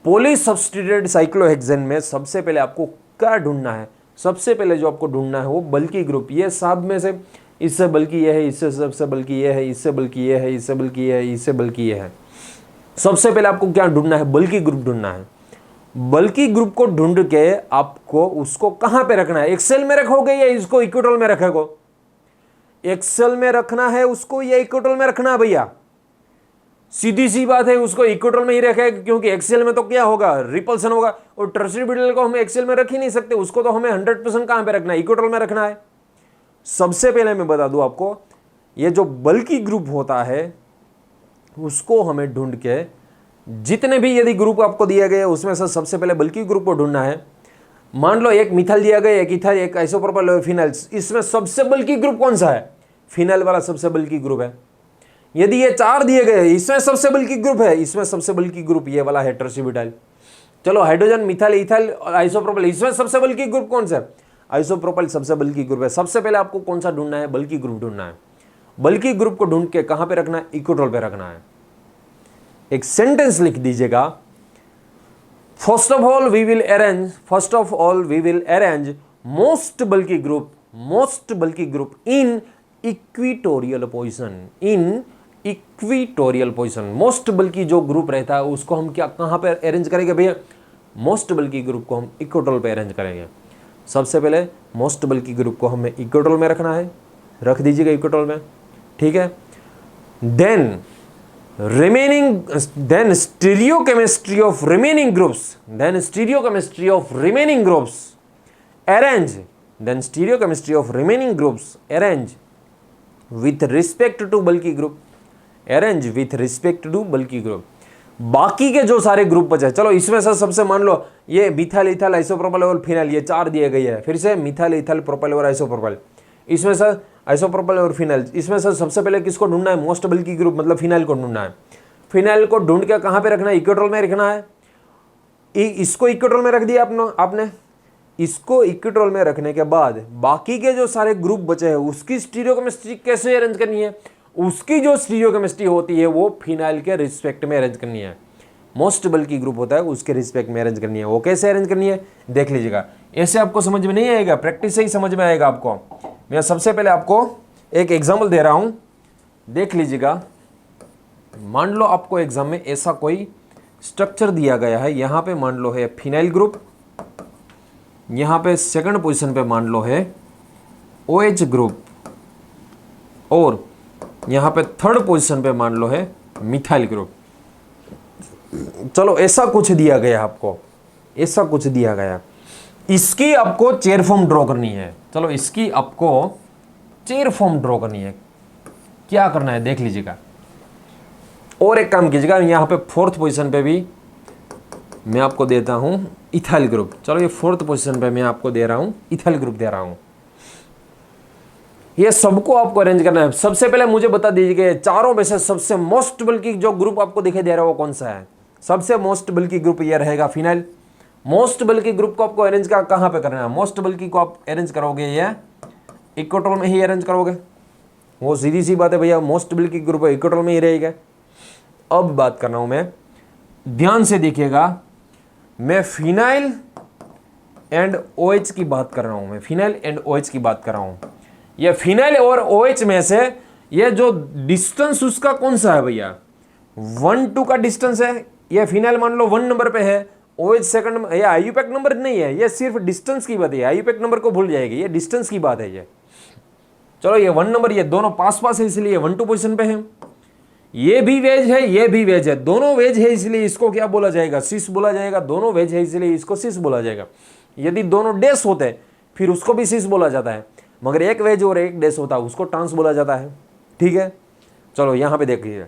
poly substituted cyclohexane में सबसे पहले आपको क्या ढूंढना है? सबसे पहले जो आपको ढूंढना है वो बल्कि ग्रुप। ये सब में से इससे बल्कि ये है, इससे सबसे बल्कि ये है, इससे बल्कि ये है, इससे बल्कि ये है, इससे बल्कि ये है। सबसे पहले आपको क्या ढूंढना है? बल्कि ग्रुप ढूंढना है। बल्कि ग्रुप को ढूंढ के आपको उसको कहां पे रखना है? एक्सेल में रखोगे या इसको इक्वेटोरियल में रखोगे? एक्सेल में रखना है उसको या इक्वेटोरियल में रखना है भैया? सीधी सी बात है, उसको इक्वेटोरियल में ही रखेगा, क्योंकि एक्सेल में तो क्या होगा, रिपल्सन होगा। और टर्शियरी ब्यूटाइल को हम एक्सेल में रख ही नहीं सकते, उसको तो हमें 100% कहां पे रखना है? इक्वेटोरियल में रखना है। सबसे पहले मैं बता दूं आपको, ये जो बल्कि ग्रुप होता है उसको हमें ढूंढ के, जितने भी यदि ग्रुप आपको दिए गए उसमें से सबसे पहले बल्कि ग्रुप को ढूंढना है। मान लो एक मिथाइल दिया गया, एक इथाइल, एक आइसोप्रोपाइल, फिनाइल, इसमें सबसे बल्कि ग्रुप कौन सा है? फिनाइल वाला सबसे बल्कि ग्रुप है। यदि ये 4 दिए गए, इसमें सबसे बल्कि ग्रुप है, इसमें सबसे बल्कि ग्रुप ये वाला है, टर्शियरी ब्यूटाइल। चलो, हाइड्रोजन, मिथाइल, इथाइल और आइसोप्रोपाइल, इसमें सबसे बल्कि ग्रुप कौन सा है? आइसोप्रोपाइल सबसे बल्कि ग्रुप है। सबसे पहले आपको कौन सा ढूंढना है? बल्कि ग्रुप ढूंढना है। बल्कि ग्रुप को ढूंढ के कहां पे रखना है? इक्वेटोरियल पे रखना है। एक सेंटेंस लिख दीजिएगा, first of all we will arrange most bulky group in equatorial position. Most bulky जो ग्रुप रहता है उसको हम क्या कहां पे अरेंज करेंगे भैया? मोस्ट बल्कि ग्रुप को हम इक्वेटोरियल पे अरेंज करेंगे। सबसे पहले मोस्ट बल्कि ग्रुप को हमें इक्वेटोरियल में रखना है, रख दीजिएगा इक्वेटोरियल में, ठीक है। Then stereochemistry of remaining groups arrange with respect to bulky group. बाकी के जो सारे ग्रुप बचे, चलो इसमें से सबसे मान लो ये मिथाइल, इथाइल, आइसोप्रोपाइल और फिनाइल, ये 4 दिए गए हैं। फिर से मिथाइल, इथाइल, प्रोपाइल और आइसोप्रोपाइल, इसमें से आइसोप्रोपाइल और फिनाइल, इसमें से सबसे पहले किसको ढूंढना है? मोस्ट बल्कि ग्रुप मतलब फिनाइल को ढूंढना है। फिनाइल को ढूंढ के कहां पे रखना है, इक्वेटोरल में रखना है। इसको इक्वेटोरल में रख दिया आपने। इसको इक्वेटोरल में रखने के बाद बाकी के जो सारे ग्रुप बचे हैं उसकी स्टीरियोकेमिस्ट्री कैसे अरेंज करनी है, उसकी जो स्टीरियोकेमिस्ट्री होती है वो फिनाइल के रिस्पेक्ट में अरेंज करनी है। मोस्ट बल्कि ग्रुप होता है उसके रिस्पेक्ट में अरेंज करनी है। वो कैसे अरेंज करनी है देख लीजिएगा। ऐसे आपको समझ में नहीं आएगा, प्रैक्टिस से ही समझ में आएगा आपको। मैं सबसे पहले आपको एक एग्जाम्पल दे रहा हूं, देख लीजिएगा। मान लो आपको एग्जाम में ऐसा कोई स्ट्रक्चर दिया गया है, यहां पे मान लो है फिनाइल ग्रुप, यहां पे सेकंड पोजीशन पे मान लो है OH ग्रुप, और यहां पे थर्ड पोजीशन पे मान लो है मिथाइल ग्रुप। चलो ऐसा कुछ दिया गया आपको, ऐसा कुछ दिया गया, इसकी आपको चेयर फॉर्म ड्रॉ करनी है। चलो इसकी आपको चेयर फॉर्म ड्रॉ करनी है। क्या करना है देख लीजिएगा। और एक काम कीजिएगा, यहां पे फोर्थ पोजीशन पे भी मैं आपको देता हूं इथाइल ग्रुप। चलो ये फोर्थ पोजीशन पे मैं आपको दे रहा हूं इथाइल ग्रुप दे रहा हूं। ये सबको आपको अरेंज करना है। सबसे पहले मुझे बता दीजिए चारों में से सबसे मोस्ट बल्कि जो ग्रुप आपको दिखाई दे रहा है वो कौन सा है। सबसे मोस्ट बल्कि ग्रुप ये रहेगा फिनाइल। मोस्ट बल्कि ग्रुप को आपको अरेंज कहां पे करना है, मोस्ट बल्कि को आप अरेंज करोगे ये इक्वेटोरल में ही अरेंज करोगे। वो सीधी सी बात है भैया, मोस्ट बल्कि ग्रुप इक्वेटोरल में ही रहेगा। अब बात कर रहा हूं मैं, ध्यान से देखिएगा, मैं फिनाइल एंड OH की बात कर रहा हूं। मैं फिनाइल एंड OH की बात कर रहा हूं। ये फिनाइल और OH में से ये जो डिस्टेंस उसका कौन सा है भैया, 1-2 का डिस्टेंस है। ये फिनाइल मान लो 1 नंबर पे है, OH सेकंड में। ये आईयूपैक नंबर नहीं है, ये सिर्फ डिस्टेंस की बात है। आईयूपैक नंबर को भूल जाएगी, ये डिस्टेंस की बात है ये। चलो ये 1 नंबर, ये दोनों पास पास है इसलिए 1-2 पोजीशन पे है। ये भी वेज है, ये भी वेज है, दोनों वेज है इसलिए इसको क्या बोला जाएगा, सिस बोला जाएगा। दोनों वेज है इसलिए इसको सिस बोला जाएगा। यदि दोनों डैश होते फिर उसको भी सिस बोला जाता है, मगर एक वेज और एक डैश होता है उसको ट्रांस बोला जाता है। ठीक है, चलो यहां पे देखिए,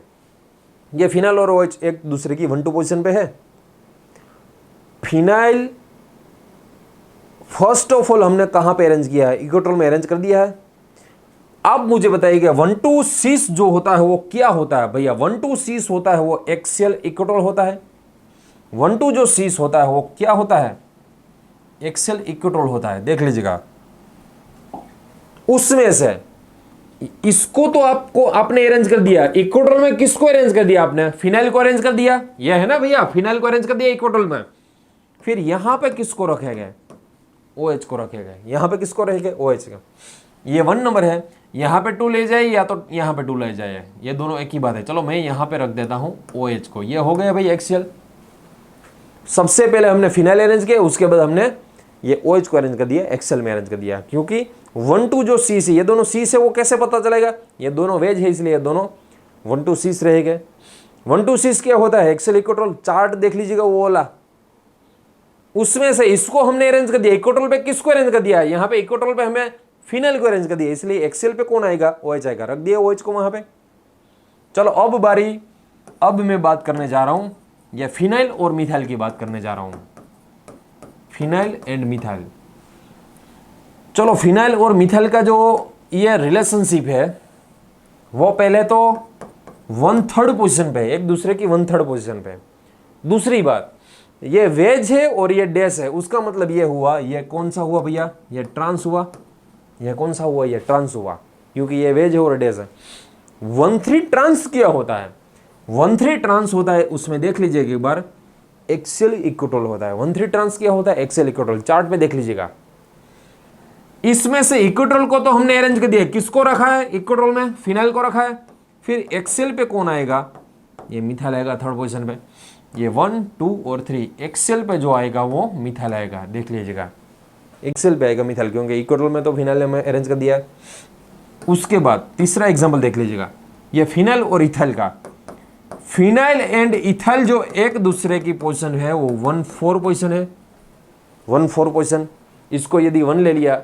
ये फिनाइल और OH एक दूसरे की 1-2 पोजीशन पे है। फिनाइल फर्स्ट ऑफ ऑल हमने कहां पे अरेंज किया है, इक्वेटोरल में अरेंज कर दिया है। अब मुझे बताइएगा 1-2 सिस जो होता है वो क्या होता है भैया। 1-2 सिस होता है वो एक्सियल इक्वेटोरल होता है। 1-2 जो सिस होता है वो क्या होता है, एक्सियल इक्वेटोरल होता है। देख लीजिएगा, उसमें से इसको तो आपने अरेंज कर दिया। इक्वेटोरल में किसको अरेंज कर दिया आपने, फिनाइल को अरेंज कर दिया। यह है ना भैया, फिनाइल को अरेंज कर दिया इक्वेटोरल में। फिर यहां पे किसको रखे गए, OH को रखे गए। यहां पे किसको रखे गए, OH का। ये 1 नंबर है, यहां पे 2 ले जाए या तो यहां पे 2 ले जाए, ये दोनों एक ही बात है। चलो मैं यहां पे रख देता हूं OH को। ये हो गया भाई एक्सियल। सबसे पहले हमने फिनाइल अरेंज किया, उसके बाद हमने ये OH को अरेंज कर दिया, एक्सेल में अरेंज कर दिया। क्योंकि 1-2 जो सी से, ये दोनों सी से, वो कैसे पता चलेगा, ये दोनों वेज है इसलिए दोनों 1-2 सीस रहेंगे। 1-2 सीस क्या होता है, एक्सेल इक्वेटोरल। चार्ट देख लीजिएगा वो वाला, उसमें से इसको हमने अरेंज कर दिया। इक्वेटोरल पे किसको अरेंज कर दिया, यहाँ पे इक्वेटोरल पे हमें फिनाइल को अरेंज कर दिया, इसलिए एक्सेल पे कौन आएगा, OH आएगा। रख दिया OH को वहां पे। चलो अब मैं बात करने जा रहा हूं, ये फिनाइल और मिथाइल की बात करने जा रहा हूं। Phenyl and methyl. चलो फिनाइल और मिथाइल का जो ये रिलेशनशिप है वो पहले तो 1/3 पोजीशन पे, एक दूसरे की 1/3 पोजीशन पे। दूसरी बात, ये वेज है और ये डैश है, उसका मतलब ये हुआ, ये कौन सा हुआ भैया, ये ट्रांस हुआ। ये कौन सा हुआ, ये ट्रांस हुआ, क्योंकि ये वेज है और डैश है। 1/3 ट्रांस क्या होता है, 1/3 ट्रांस होता है, उसमें देख लीजिएगा एक बार, एक्सियल इक्वेटोरल होता है। 1/3 ट्रांस क्या होता है, एक्सियल इक्वेटोरल। चार्ट में देख लीजिएगा, इसमें से इक्वेटोरल को तो हमने अरेंज कर दिया, किसको रखा है इक्वेटोरल में, फिनाइल को रखा है। फिर एक्सेल पे कौन आएगा, ये मिथाइल आएगा 3rd पोजीशन पे। ये 1, 2 और 3 एक्सेल पे जो आएगा वो मिथाइल आएगा। देख लीजिएगा, एक्सेल पे आएगा मिथाइल, क्योंकि इक्वेटोरल में तो फिनाइल में अरेंज कर दिया है। उसके बाद तीसरा एग्जाम्पल देख लीजिएगा, ये फिनाइल और इथाइल का। फिनाइल एंड इथाइल जो एक दूसरे की पोजीशन है वो 1-4 पोजीशन है, 1-4 पोजीशन। इसको यदि 1 ले लिया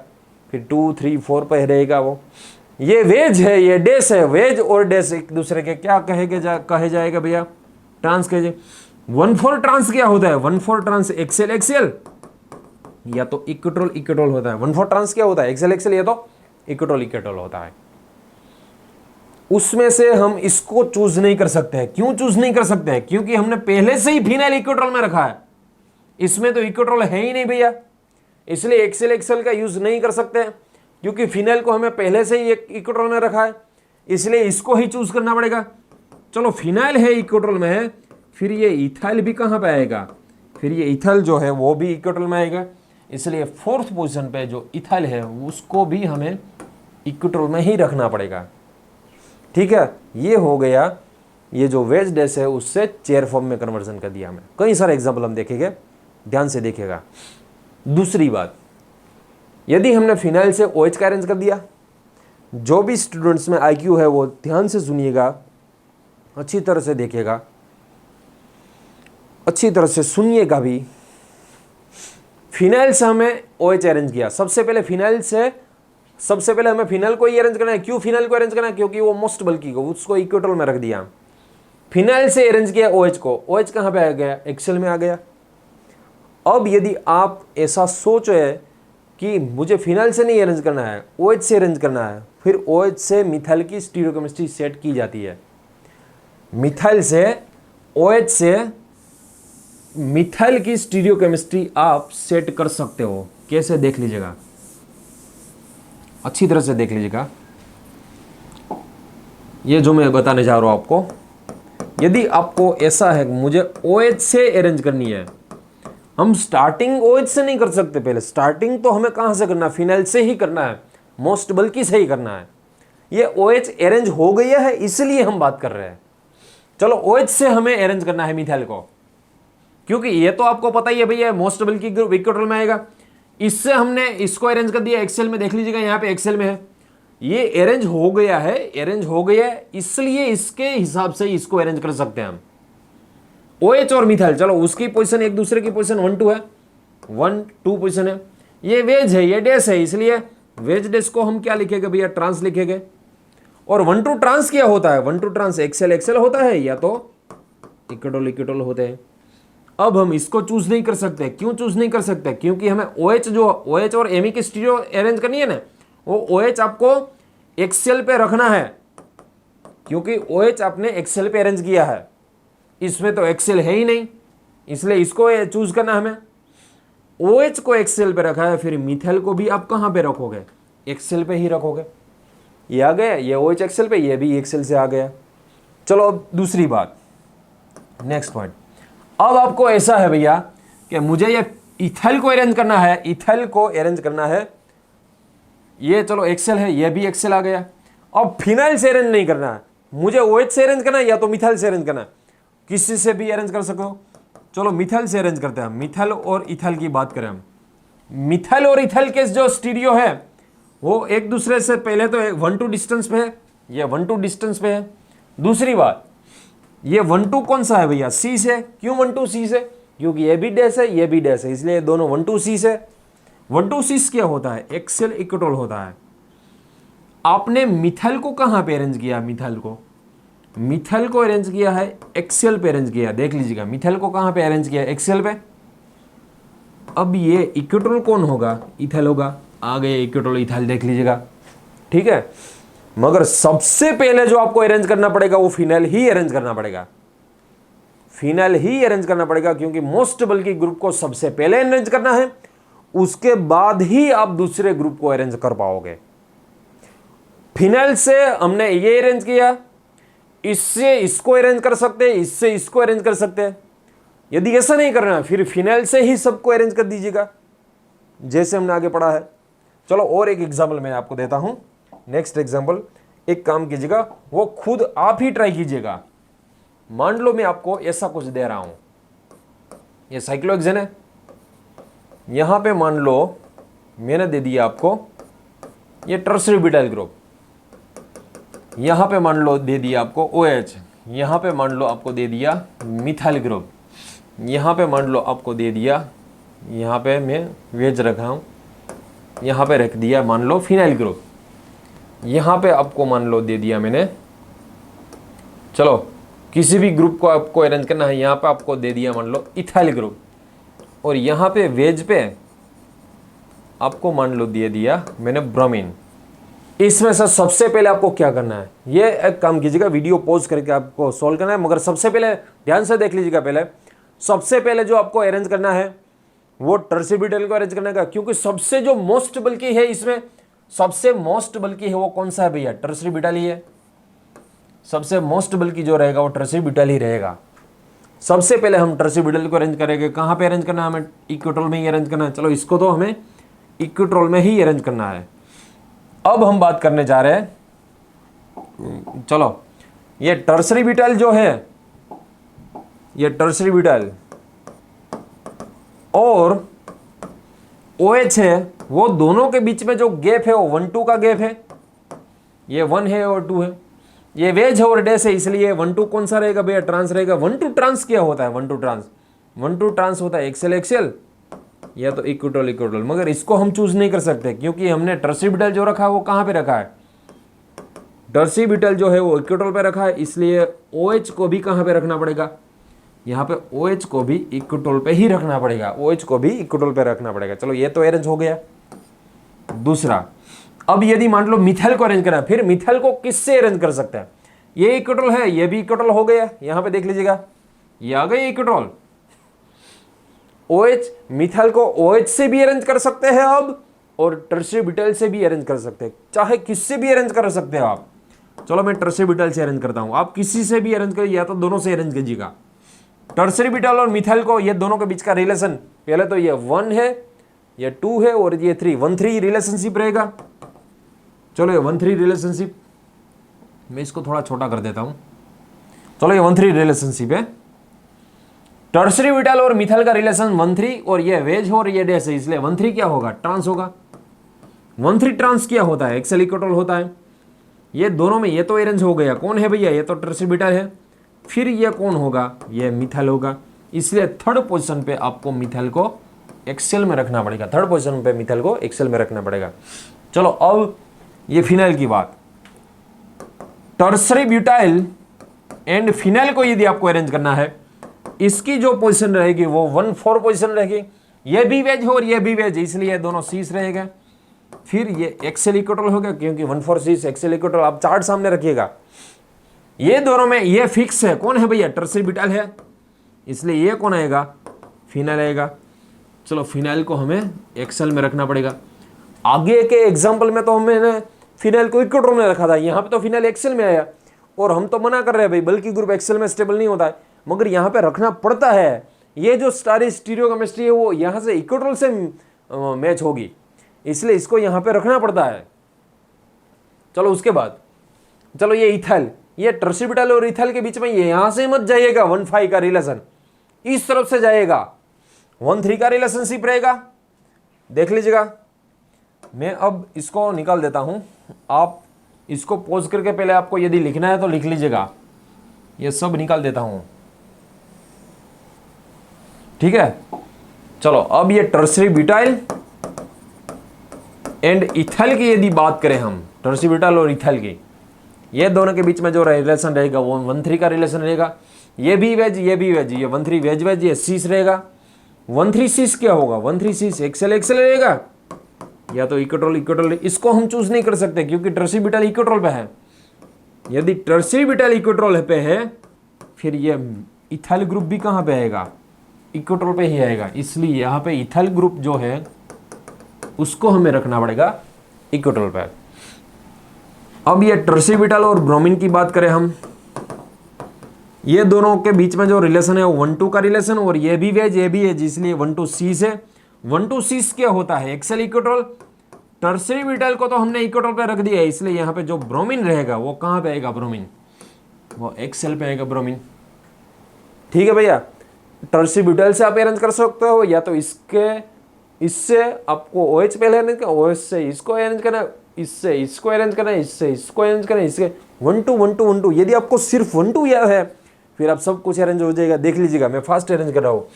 फिर 2, 3, 4 पे रहेगा वो। ये वेज है, ये डैश है। वेज और डैश एक दूसरे के क्या कहे जाएगा भैया, ट्रांस कहे। 1/4 ट्रांस क्या होता है, 1/4 ट्रांस एक्सेल एक्सेल या तो इक्वेटोरल इक्वेटोरल होता है। 1/4 ट्रांस क्या होता है, एक्सेल एक्सेल या तो इक्वेटोरल इक्वेटोरल होता है। उसमें से हम इसको चूज नहीं कर सकते हैं। क्यों चूज नहीं कर सकते हैं? क्योंकि हमने पहले से ही फिनाइल इक्वेट्रॉल में रखा है, इसमें तो इक्वेट्रॉल है ही नहीं भैया, इसलिए एक्सेल एक्सेल का यूज नहीं कर सकते हैं, क्योंकि फिनाइल को हमें पहले से ही एक इक्वेट्रॉल में रखा है, इसलिए इसको ही चूज करना पड़ेगा। चलो फिनाइल है इक्वेट्रॉल में है, फिर ये इथाइल भी कहां पे आएगा? फिर ये इथाइल जो है वो भी इक्वेट्रॉल में आएगा, इसलिए फोर्थ पोजीशन पे जो इथाइल है उसको भी हमें इक्वेट्रॉल में ही रखना पड़ेगा। ठीक है, ये हो गया, ये जो वेज डैश है उससे चेयर फॉर्म में कन्वर्जन कर दिया हमें। कई सारे एग्जाम्पल हम देखेंगे, ध्यान से देखिएगा। दूसरी बात, यदि हमने फिनाइल से OH का अरेंज कर दिया, जो भी स्टूडेंट्स में IQ है वो ध्यान से सुनिएगा, अच्छी तरह से देखिएगा, अच्छी तरह से सुनिएगा भी। फिनाइल से हमें OH अरेंज किया, सबसे पहले हमें फिनाइल को ही अरेंज करना है। क्यों फिनाइल को अरेंज करना है? क्योंकि वो मोस्ट बल्कि को, उसको इक्वेट्रॉल में रख दिया। फिनाइल से अरेंज किया OH को, OH कहां पे आ गया? एक्सेल में आ गया। अब यदि आप ऐसा सोचे कि मुझे फिनाइल से नहीं अरेंज करना है, OH से अरेंज करना है, फिर OH से मिथाइल की स्टीरियोकेमिस्ट्री सेट की जाती है। मिथाइल से OH से मिथाइल की स्टीरियोकेमिस्ट्री आप सेट कर सकते हो। कैसे? देख लीजिएगा, अच्छी तरह से देख लीजिएगा। ये जो मैं बताने जा रहा हूं आपको, यदि आपको ऐसा है मुझे OH से अरेंज करनी है, हम स्टार्टिंग OH से नहीं कर सकते। पहले स्टार्टिंग तो हमें कहां से करना है? फिनाइल से ही करना है, मोस्ट बल्कि से ही करना है। ये OH अरेंज हो गया है इसलिए हम बात कर रहे हैं। चलो OH से हमें अरेंज करना है मिथाइल को, क्योंकि ये तो आपको पता ही है भैया मोस्ट बल्कि ग्रुप इक्वेट्रॉल में आएगा। इससे हमने इसको अरेंज कर दिया एक्सेल में, देख लीजिएगा यहाँ पे एक्सेल में है, ये अरेंज हो गया है, इसलिए इसके हिसाब से इसको अरेंज कर सकते हैं हम। OH और मिथाइल, चलो उसकी पोजीशन एक दूसरे की पोजीशन 1 2 है, 1 2 पोजीशन है। ये वेज है, ये डैश है, इसलिए वेज डैश को हम क्या लिखेंगे भैया? ट्रांस लिखेंगे। और 1 2 ट्रांस क्या होता है? 1 2 ट्रांस एक्सेल एक्सेल होता है, या तो इक्वेट्रॉल इक्वेट्रॉल होते हैं। अब हम इसको चूज नहीं कर सकते। क्यों चूज नहीं कर सकते? क्योंकि हमें OH और Me की स्टीरियो अरेंज करनी है ना, वो OH आपको एक्सेल पे रखना है, क्योंकि OH आपने एक्सेल पे अरेंज किया है, इसमें तो एक्सेल है ही नहीं, इसलिए इसको चूज करना हमें। OH को एक्सेल पे रखा है, फिर मिथाइल को भी आप कहां पे रखोगे? एक्सेल पे ही रखोगे। ये आ गया, ये OH एक्सेल पे, ये भी एक्सेल से आ गया। चलो अब दूसरी बात, नेक्स्ट पॉइंट। अब आपको ऐसा है भैया कि मुझे ये इथाइल को अरेंज करना है, इथाइल को अरेंज करना है, ये चलो एक्सेल है, ये भी एक्सेल आ गया। अब फिनाइल से अरेंज नहीं करना है, मुझे OH से अरेंज करना है या तो मिथाइल से अरेंज करना है, किसी से भी अरेंज कर सको। चलो मिथाइल से अरेंज करते हैं। मिथाइल और इथाइल की बात करें हम, मिथाइल और इथाइल के जो स्टीरियो है वो एक दूसरे से पहले तो 1 2 डिस्टेंस पे है, ये 1 2 डिस्टेंस पे है। दूसरी बात, ये 1 2 कौन सा है भैया? सी से। क्यों 1 2 सी से? क्योंकि ये भी डैश है, ये भी डैश है, इसलिए दोनों 1 2 सी से। 1 2 सी क्या होता है? एक्सेल इक्वेट्रॉल होता है। आपने मिथाइल को कहां पे अरेंज किया? मिथाइल को अरेंज किया है एक्सेल पे अरेंज किया। देख लीजिएगा, मिथाइल को कहां पे अरेंज किया? एक्सेल पे। अब ये इक्वेट्रॉल कौन होगा? इथाइल होगा। आ गए इक्वेट्रॉल इथाइल, देख लीजिएगा, ठीक है। मगर सबसे पहले जो आपको अरेंज करना पड़ेगा वो फिनाइल ही अरेंज करना पड़ेगा, फिनाइल ही अरेंज करना पड़ेगा, क्योंकि मोस्ट बल्कि ग्रुप को सबसे पहले अरेंज करना है, उसके बाद ही आप दूसरे ग्रुप को अरेंज कर पाओगे। फिनाइल से हमने ये अरेंज किया, इससे इसको अरेंज कर सकते हैं, इससे इसको अरेंज कर सकते हैं। यदि ऐसा नहीं करना है फिर फिनाइल से ही सबको अरेंज कर दीजिएगा, जैसे हमने आगे पढ़ा है। चलो और एक एग्जाम्पल मैं आपको देता हूं, नेक्स्ट एग्जाम्पल। एक काम कीजिएगा, वो खुद आप ही ट्राई कीजिएगा। मान लो मैं आपको ऐसा कुछ दे रहा हूं, ये साइक्लोहेक्सेन है, यहां पे मान लो मैंने दे दिया आपको ये टर्शियरी ब्यूटाइल ग्रुप, यहां पे मान लो दे दिया आपको OH, यहां पे मान लो आपको दे दिया मिथाइल ग्रुप, यहां पे मान लो आपको दे दिया, यहां पे मैं वेज रखा हूं, यहां पे रख दिया मान लो फिनाइल ग्रुप, यहां पे आपको मान लो दे दिया मैंने, चलो किसी भी ग्रुप को आपको अरेंज करना है, यहां पे आपको दे दिया मान लो इथाइल ग्रुप, और यहां पे वेज पे आपको मान लो दे दिया मैंने ब्रोमीन। इसमें से सबसे पहले आपको क्या करना है, ये एक काम कीजिएगा, वीडियो पॉज करके आपको सॉल्व करना है, मगर सबसे पहले ध्यान से देख लीजिएगा। पहले सबसे पहले जो आपको अरेंज करना है वो टर्सरी ब्यूटाइल को अरेंज करने का, क्योंकि सबसे जो मोस्ट बल्कि है, इसमें सबसे मोस्ट बल्कि है वो कौन सा है भैया, टर्सरी ब्यूटाइल ही है। सबसे मोस्ट बल्कि जो रहेगा वो टर्सरी ब्यूटाइल ही रहेगा। सबसे पहले हम टर्सरी ब्यूटाइल को अरेंज करेंगे। कहाँ पे अरेंज करना है, हमें इक्वेटोरल में ही अरेंज करना है। चलो इसको तो हमें इक्वेटोरल में ही अरेंज करना है। अब हम बात करने जा रहे हैं, चलो ये टर्सरी ब्यूटाइल जो है, ये टर्सरी ब्यूटाइल और OH है, वो दोनों के बीच में जो गैप है वो 1-2 का गैप है। ये 1 है और 2 है। ये वेज है और डैश है, इसलिए 1-2 कौन सा रहेगा भैया, ट्रांस रहेगा। 1-2 ट्रांस क्या होता है, 1-2 ट्रांस, 1-2 ट्रांस होता है एक्सेल एक्सेल या तो इक्विटोरल इक्विटोरल। मगर इसको हम चूज नहीं कर सकते, क्योंकि हमने टर्सरी ब्यूटाइल जो रखा है वो कहाँ पे रखा है, टर्सरी ब्यूटाइल जो है वो इक्विटोरल पे रखा है, इसलिए OH को भी कहाँ पे रखना पड़ेगा, यहाँ पे OH को भी इक्विटोरल पे ही रखना पड़ेगा, OH को भी इक्विटोरल पे रखना पड़ेगा। चलो ये तो अरेंज हो गया। दूसरा, अब यदि मान लो मिथाइल को अरेंज करना है, फिर मिथाइल को किससे अरेंज कर सकते हैं, ये इक्विटोरल है, ये भी इक्विटोरल हो गया। यहाँ पे देख लीजिएगा, ये आ गई इक्विटोरल। OH मिथाइल को OH से भी अरेंज कर सकते हैं अब, और टर्सरी ब्यूटाइल से भी अरेंज कर सकते हैं, चाहे किससे भी अरेंज कर सकते हैं आप। चलो मैं टर्सरी ब्यूटाइल से अरेंज करता हूं, आप किसी से भी अरेंज करिए, या तो दोनों से अरेंज कीजिएगा। टर्सरी ब्यूटाइल और मिथाइल को, ये दोनों के बीच का रिलेशन, पहले तो ये 1 है, ये 2 है और ये 3, 1-3 रिलेशनशिप रहेगा। चलो ये 1-3 रिलेशनशिप, मैं इसको थोड़ा छोटा कर देता हूं। चलो ये 1-3 रिलेशनशिप है। टर्सरी ब्यूटाइल और मिथाइल का रिलेशन 1-3, और ये वेज हो और ये डैश है, इसलिए 1-3 क्या होगा, ट्रांस होगा। 1-3 ट्रांस क्या होता है, एक्सेल इक्विटोरल होता है। ये दोनों में ये तो अरेंज हो गया, कौन है भैया, ये तो टर्सरी ब्यूटाइल है। फिर ये कौन होगा, ये मिथाइल होगा, इसलिए थर्ड पोजीशन पे आपको मिथाइल को एक्सेल में रखना पड़ेगा, थर्ड पोजीशन पे मिथाइल को एक्सेल में रखना पड़ेगा। चलो अब ये फिनाइल की बात, टर्सरी ब्यूटाइल एंड फिनाइल को यदि आपको अरेंज करना है, इसकी जो पोजीशन रहेगी वो 1-4 पोजीशन रहेगी। ये भी वेज हो और ये भी वेज, इसलिए दोनों सीस रहेगा। फिर ये एक्सेल इक्विटोरल होगा, क्योंकि 1-4 सीस एक्सेल इक्विटोरल। आप चार्ट सामने रखिएगा, ये दोनों में ये फिक्स है, कौन है भैया, टर्सरी ब्यूटाइल है, इसलिए ये कौन आएगा, फिनाइल आएगा। चलो फिनाइल को हमें एक्सेल में रखना पड़ेगा। आगे के एग्जाम्पल में तो हमने फिनाइल को इक्विटोरल में रखा था, यहाँ पे तो फिनाइल एक्सेल में आया, और हम तो मना कर रहे हैं भाई, बल्कि ग्रुप एक्सेल में स्टेबल नहीं होता है, मगर यहाँ पे रखना पड़ता है। ये जो स्टार स्टीरियोकेमिस्ट्री है वो यहाँ से इक्विटोरल से मैच होगी, इसलिए इसको यहाँ पे रखना पड़ता है। चलो उसके बाद, चलो ये इथाइल, ये टर्सरी ब्यूटाइल और इथाइल के बीच में ये यहाँ से मत जाइएगा, 1-5 का रिलेशन इस तरफ से जाएगा, 1-3 का रिलेशनशिप रहेगा। देख लीजिएगा, मैं अब इसको निकाल देता हूं, आप इसको पॉज करके पहले आपको यदि लिखना है तो लिख लीजिएगा, ये सब निकाल देता हूं, ठीक है। चलो अब ये टर्सरी ब्यूटाइल एंड इथाइल की यदि बात करें हम, टर्सरी ब्यूटाइल और इथाइल की, ये दोनों के बीच में जो रिलेशन रहेगा वो 1-3 का रिलेशन रहेगा। ये भी वेज, ये भी वेज, ये 1-3 वेज वेज, ये सीस रहेगा। 1-3 सीस क्या होगा, 1-3 सीस एक्सेल एक्सेल रहेगा, या तो इक्विटोरल इक्विटोरल। इसको हम चूज नहीं कर सकते क्योंकि टर्सरी ब्यूटाइल इक्विटोरल पे है। यदि टर्सरी ब्यूटाइल इक्विटोरल पे है, फिर ये इथाइल ग्रुप भी कहाँ पे आएगा, इक्विटोरल पे ही आएगा, इसलिए यहाँ पे इथाइल ग्रुप जो है उसको हमें रखना पड़ेगा इक्विटोरल पे। अब ये टर्सरी ब्यूटाइल और ब्रोमीन की बात करें हम, ये दोनों के बीच में जो रिलेशन है वो 1-2 का रिलेशन, और ये भी वेज ये भी है, इसलिए 1-2 सीस है। 1-2 सीस क्या होता है, एक्सेल इक्विटोरल। टर्सरी ब्यूटाइल को तो हमने इक्विटोरल पे रख दिया है, इसलिए यहाँ पे जो ब्रोमीन रहेगा वो कहाँ पे आएगा, ब्रोमीन वो एक्सेल पे आएगा, ब्रोमीन। ठीक है भैया, टर्सरी ब्यूटाइल से आप अरेंज कर सकते हो, या तो इससे आपको OH पहले अरेंज करना, OH से इसको अरेंज करना, इससे इसको अरेंज करना, इससे इसको अरेंज करना, इसके 1-2 1-2 1-2। यदि आपको सिर्फ 1-2 याद है फिर आप सब कुछ अरेंज हो जाएगा। देख लीजिएगा, मैं फास्ट अरेंज कर रहा हूँ।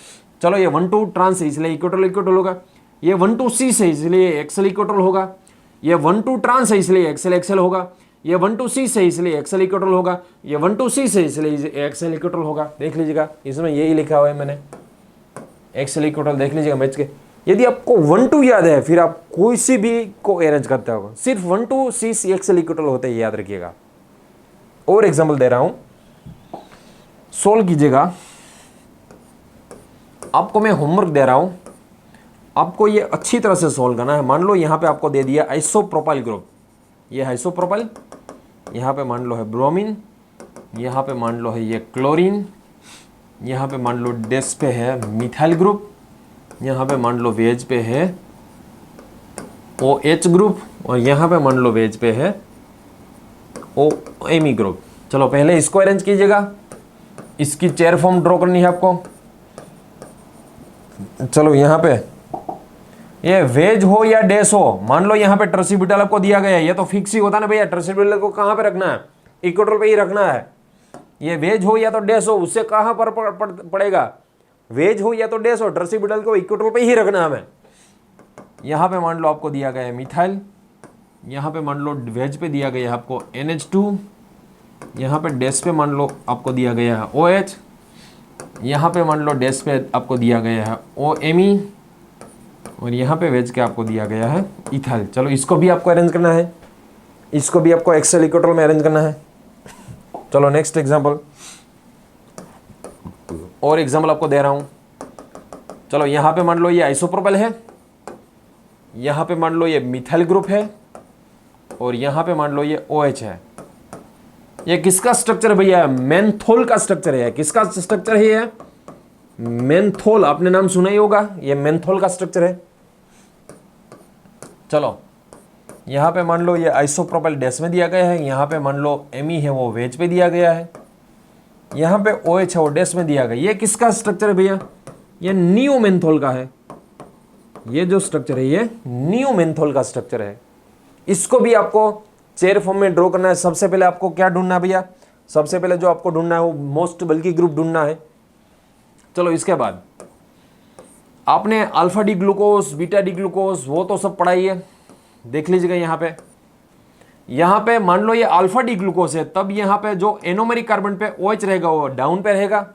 चलो ये 1-2 ट्रांस है इसलिए इक्विटोरल इक्विटोरल होगा, ये 1-2 सीस है इसलिए एक्सेल इक्विटोरल होगा, ये 1-2 ट्रांस है इसलिए एक्सेल एक्सेल होगा, ये 1-2 सीस है इसलिए एक्सेल इक्विटोरल होगा, ये 1-2 सीस है इसलिए एक्सेल इक्विटोरल होगा। देख लीजिएगा, इसमें यही लिखा हुआ है मैंने, एक्सेल इक्विटोरल। देख लीजिएगा मैच के, यदि आपको 1 2 याद है फिर आप कोई सी भी को अरेंज करते हो, सिर्फ 1 2 सी सी एक्सेल इक्वल होते हैं, याद रखिएगा। और एग्जांपल दे रहा हूं, सोल्व कीजिएगा। आपको मैं होमवर्क दे रहा हूं, आपको ये अच्छी तरह से सोल्व करना है। मान लो यहां पे आपको दे दिया आइसोप्रोपाइल ग्रुप, ये आइसोप्रोपाइल, यहां पे मान लो है ब्रोमीन, यहां पे मान लो है ये क्लोरीन, यहां पे मान लो डेस पे है मिथाइल ग्रुप, यहाँ पे मान लो वेज पे है OH ग्रुप, और यहाँ पे मान लो वेज पे है OMe ग्रुप। चलो पहले इसको अरेंज कीजिएगा, इसकी चेयर फॉर्म ड्रॉ करनी है आपको। चलो यहाँ पे ये वेज हो या डेस हो, मान लो यहाँ पे ट्रसीब्यूटाल आपको दिया गया है, ये तो फिक्स ही होता ना भैया, ट्रसीब्यूटाल को कहाँ पे रखना है, इक्वेटर पे ही रखना है। ये वेज हो या तो डेस हो, उससे कहाँ पर पड़ेगा, वेज हो या तो डेस हो, ट्रसीब्यूटाल को इक्वेटर पे ही रखना है हमें। यहाँ पे मान लो आपको दिया गया है मिथाइल, यहाँ पे मान लो वेज पे दिया गया है आपको NH2, यहाँ पे डेस पे मान लो आपको दिया गया है OH, यहाँ पे मान लो डेस पे आपको दिया गया है OMe, और यहाँ पे वेज के आपको दिया गया है इथाइल। चलो इसको भी आपको अरेंज करना है, इसको भी आपको एक्सेल इक्वेटर में अरेंज करना है। चलो नेक्स्ट एग्जाम्पल, और एग्जाम्पल आपको दे रहा हूं। चलो यहाँ पे मान लो ये आइसोप्रोपाइल है, यहाँ पे मान लो ये मिथाइल ग्रुप है, और यहाँ पे मान लो ये OH है। ये किसका स्ट्रक्चर भैया, मेंथोल का स्ट्रक्चर है। किसका स्ट्रक्चर है ये, मेंथोल, आपने नाम सुना ही होगा, ये मेंथोल का स्ट्रक्चर है। चलो यहाँ पे मान लो ये आइसोप्रोपाइल डैश में दिया गया है, यहाँ पे मान लो Me है वो वेज पे दिया गया है, यहाँ पे OH है वो डैश में दिया गया। ये किसका स्ट्रक्चर है भैया, ये नियोमेंथोल का है। ये जो स्ट्रक्चर है ये नियोमेंथोल का स्ट्रक्चर है। इसको भी आपको चेयर फॉर्म में ड्रॉ करना है। सबसे पहले आपको क्या ढूंढना है भैया, सबसे पहले जो आपको ढूंढना है वो मोस्ट बल्कि ग्रुप ढूंढना है। चलो इसके बाद आपने alpha D glucose, beta D glucose वो तो सब पढ़ा ही है, देख लीजिएगा। यहाँ पे मान लो ये अल्फा डी ग्लूकोज है, तब यहाँ पे जो एनोमेरिक कार्बन पे OH रहेगा वो डाउन पे रहेगा।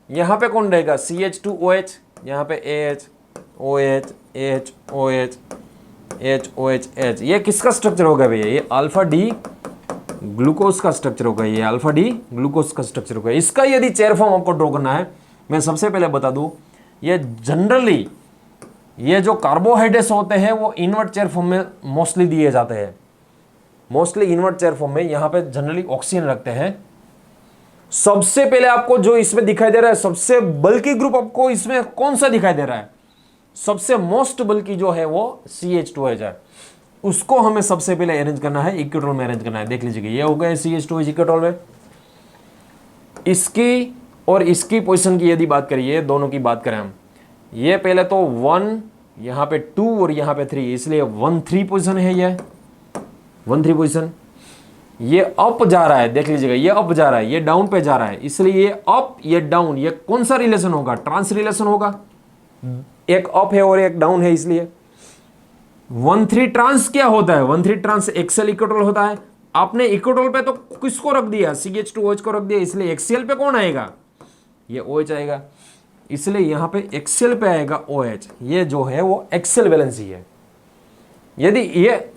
यहाँ पे कौन रहेगा, CH2OH, यहाँ पे AH OH H OH H OH H। ये किसका स्ट्रक्चर होगा भैया, ये अल्फा डी ग्लूकोज का स्ट्रक्चर होगा, ये अल्फा डी ग्लूकोज का स्ट्रक्चर होगा। इसका यदि चेयर फॉर्म आपको ड्रॉ करना है, मैं सबसे पहले बता दूं, ये जनरली ये जो कार्बोहाइड्रेट्स होते हैं वो इनवर्ट चेयर फॉर्म में मोस्टली दिए जाते हैं। मोस्टली इनवर्ट चेयर फॉर्म में यहाँ पे जनरली ऑक्सीजन रखते हैं। सबसे पहले आपको जो इसमें दिखाई दे रहा है, सबसे बल्कि ग्रुप आपको इसमें कौन सा दिखाई दे रहा है, सबसे मोस्ट बल्कि जो है वो CH2OH है। उसको हमें सबसे पहले अरेंज करना है, इक्वेटोल में अरेंज करना है। देख लीजिए ये हो गया CH2OH इक्वेटोल में। इसकी और इसकी पोजीशन की यदि बात करिए, दोनों की बात करें हम, ये पहले तो 1, यहाँ पे 2 और यहाँ पे 3, इसलिए 1-3 पोजीशन है। ये 1-3 पोजीशन, ये अप जा रहा है, देख लीजिएगा ये अप जा रहा है, ये डाउन पे जा रहा है, इसलिए ये अप ये डाउन, ये कौन सा रिलेशन होगा, ट्रांस रिलेशन होगा। एक अप है और एक डाउन है, इसलिए 1-3 ट्रांस क्या होता है, 1-3 ट्रांस एक्सेल इक्वेटोल होता है। आपने इक्वेटोल पे तो किसको रख दिया, CH2OH को रख दिया, इसलिए एक्सेल पे कौन आएगा, ये OH आएगा, इसलिए यहां पे एक्सेल पे आएगा OH। ये जो है वो एक्सेल वैलेंसी है। यदि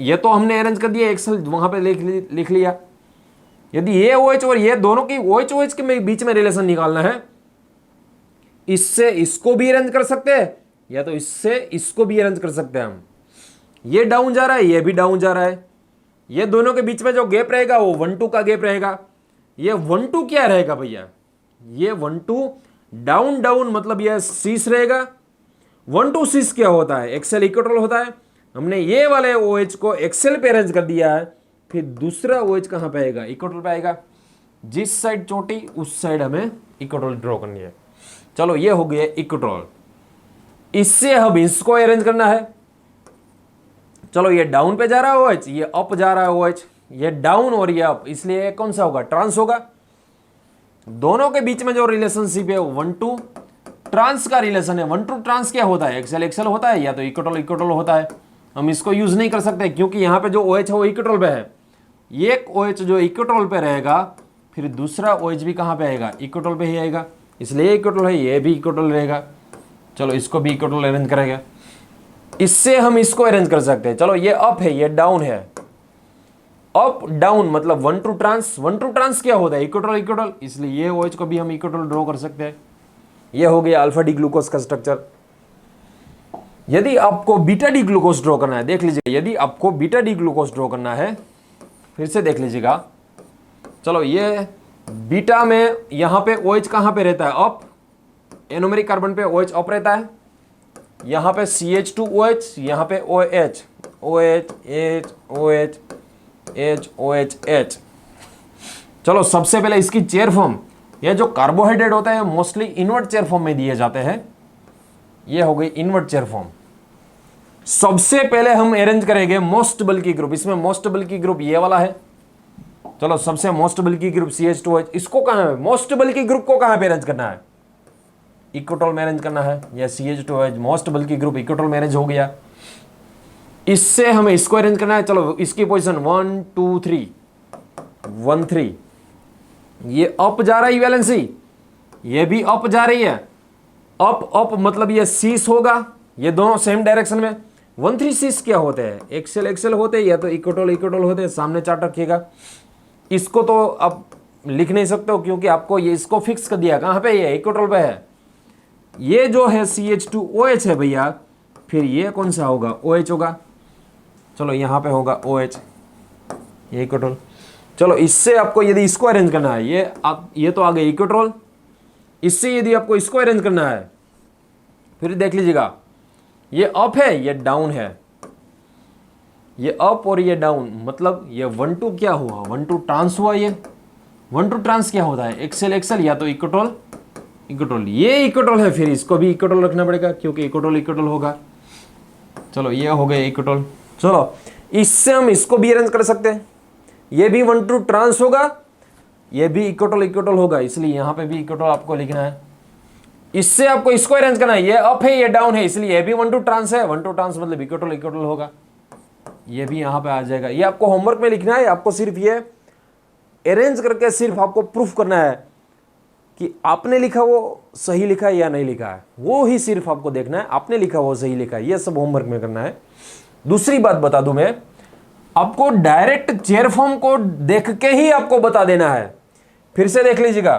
ये तो हमने अरेंज कर दिया, एक्सेल वहां पे लिख लिया। यदि ये OH और ये दोनों की OH के बीच में रिलेशन निकालना है, इससे इसको भी अरेंज कर सकते हैं या तो इससे इसको भी अरेंज कर सकते हैं हम। ये डाउन जा रहा है, ये भी डाउन जा रहा है, ये दोनों के बीच में जो गैप रहेगा वो 1-2 का गैप रहेगा। ये 1-2 क्या रहेगा भैया, ये 1-2 डाउन डाउन मतलब यह सीस रहेगा। 1-2 सीस क्या होता है, एक्सेल इक्वेटोल होता है। हमने ये वाले OH को एक्सेल पे अरेंज कर दिया है, फिर दूसरा OH कहां पे आएगा, इक्वेटोल पे आएगा। जिस साइड चोटी उस साइड हमें इक्वेटोल ड्रॉ करनी है। चलो ये हो गया इक्वेटोल, इससे अब इसको अरेंज करना है। चलो ये डाउन पे जा रहा है OH, ये अप जा रहा है OH, ये डाउन और ये अप, इसलिए कौन सा होगा, ट्रांस होगा। दोनों के बीच में जो रिलेशनशिप है 1-2 ट्रांस का रिलेशन है। 1-2 ट्रांस क्या होता है, एक्सेल एक्सेल होता है या तो इक्वेटोल इक्वेटोल होता है। हम इसको यूज नहीं कर सकते क्योंकि यहां पे जो OH है वो इक्वेटोल पे है। एक OH जो इक्वेटोल पे रहेगा, फिर दूसरा OH भी कहां पे आएगा, इक्वेटोल पे ही आएगा, इसलिए इक्वेटोल है, ये भी इक्वेटोल रहेगा। चलो इसको भी इक्वेटोल अरेंज करेगा। इससे हम इसको अरेंज कर सकते हैं। चलो ये अप है, ये डाउन है, अप डाउन मतलब 1 टू ट्रांस। 1 टू ट्रांस क्या होता है? इक्वेटोल इक्वेटोल, इसलिए ये OH को भी हम इक्वेटोल ड्रॉ कर सकते हैं। ये हो गया अल्फा डी ग्लूकोज का स्ट्रक्चर। यदि आपको बीटा डी ग्लूकोज ड्रॉ करना है, देख लीजिए, यदि आपको बीटा डी ग्लूकोज ड्रॉ करना है, फिर से देख लीजिएगा। चलो ये बीटा में यहां पे OH कहां पे रहता है? अप। एनोमेरिक कार्बन पे OH अप रहता है, यहां पे CH2OH, यहां पे OH, OH H OH H OH H। चलो सबसे पहले इसकी चेयर फॉर्म, ये जो कार्बोहाइड्रेट होता है मोस्टली इनवर्ट चेयर फॉर्म में दिए जाते हैं। ये हो गई इनवर्ट चेयर फॉर्म। सबसे पहले हम अरेंज करेंगे मोस्ट बल्की ग्रुप। इसमें मोस्ट बल्की ग्रुप ये वाला है। चलो सबसे मोस्ट बल्की ग्रुप CH2OH, इसको कहां है? मोस्ट बल्की ग्रुप को कहां पे अरेंज करना है? इक्वेटोल में अरेंज करना है। या CH2OH मोस्ट बल्की ग्रुप इक्वेटोल में अरेंज हो गया। इससे हमें इसको अरेंज करना है। चलो इसकी पोजीशन 1 2 3 1 3, ये अप जा रही वैलेंसी, ये भी अप जा रही है। अप अप मतलब ये सीस होगा, ये दोनों सेम डायरेक्शन में। 1 3 सीस क्या होते हैं? एक्सेल एक्सेल होते हैं, या तो इक्वेटोल इक्वेटोल होते हैं। सामने चार्ट रखिएगा। इसको तो आप लिख नहीं सकते हो क्योंकि आपको ये इसको फिक्स कर दिया। कहां पे? ये इक्वेटोल पे है। ये जो है CH2OH है भैया, फिर ये कौन सा होगा? OH होगा। चलो यहां पे होगा OH, ये इक्वेटोल। चलो इससे आपको यदि इसको अरेंज करना है, ये तो आ गए इक्वेटोल। इससे यदि आपको इसको अरेंज करना है, फिर देख लीजिएगा, ये अप है, ये डाउन है। ये अप और ये डाउन, मतलब ये 1 टू क्या हुआ? 1 टू ट्रांस हुआ। ये 1 टू ट्रांस क्या होता है? एक्सेल एक्सेल, या तो इक्वेटोल इक्वेटोल। ये इक्वेटोल है, फिर इसको भी इक्वेटोल रखना पड़ेगा क्योंकि इक्वेटोल इक्वेटोल होगा। चलो ये हो गए इक्वेटोल। चलो इससे हम इसको भी अरेंज कर सकते हैं। ये भी 1 टू ट्रांस होगा, ये भी इक्वेटोल इक्वेटोल होगा, इसलिए यहां पे भी इक्वेटोल आपको लिखना है। इससे आपको इसको अरेंज करना है, ये अप है, ये डाउन है, इसलिए ये भी 1 टू ट्रांस है। 1 टू ट्रांस मतलब इक्वेटोल इक्वेटोल होगा, ये भी यहां पे आ जाएगा। ये आपको होमवर्क में लिखना है। आपको सिर्फ ये अरेंज करके सिर्फ आपको प्रूफ करना है कि आपने लिखा वो सही लिखा है या नहीं लिखा है, वो ही सिर्फ आपको देखना है। आपने लिखा वो सही लिखा है, ये सब होमवर्क में करना है। दूसरी बात बता दूं मैं आपको, डायरेक्ट चेयर फॉर्म को देख के ही आपको बता देना है। फिर से देख लीजिएगा,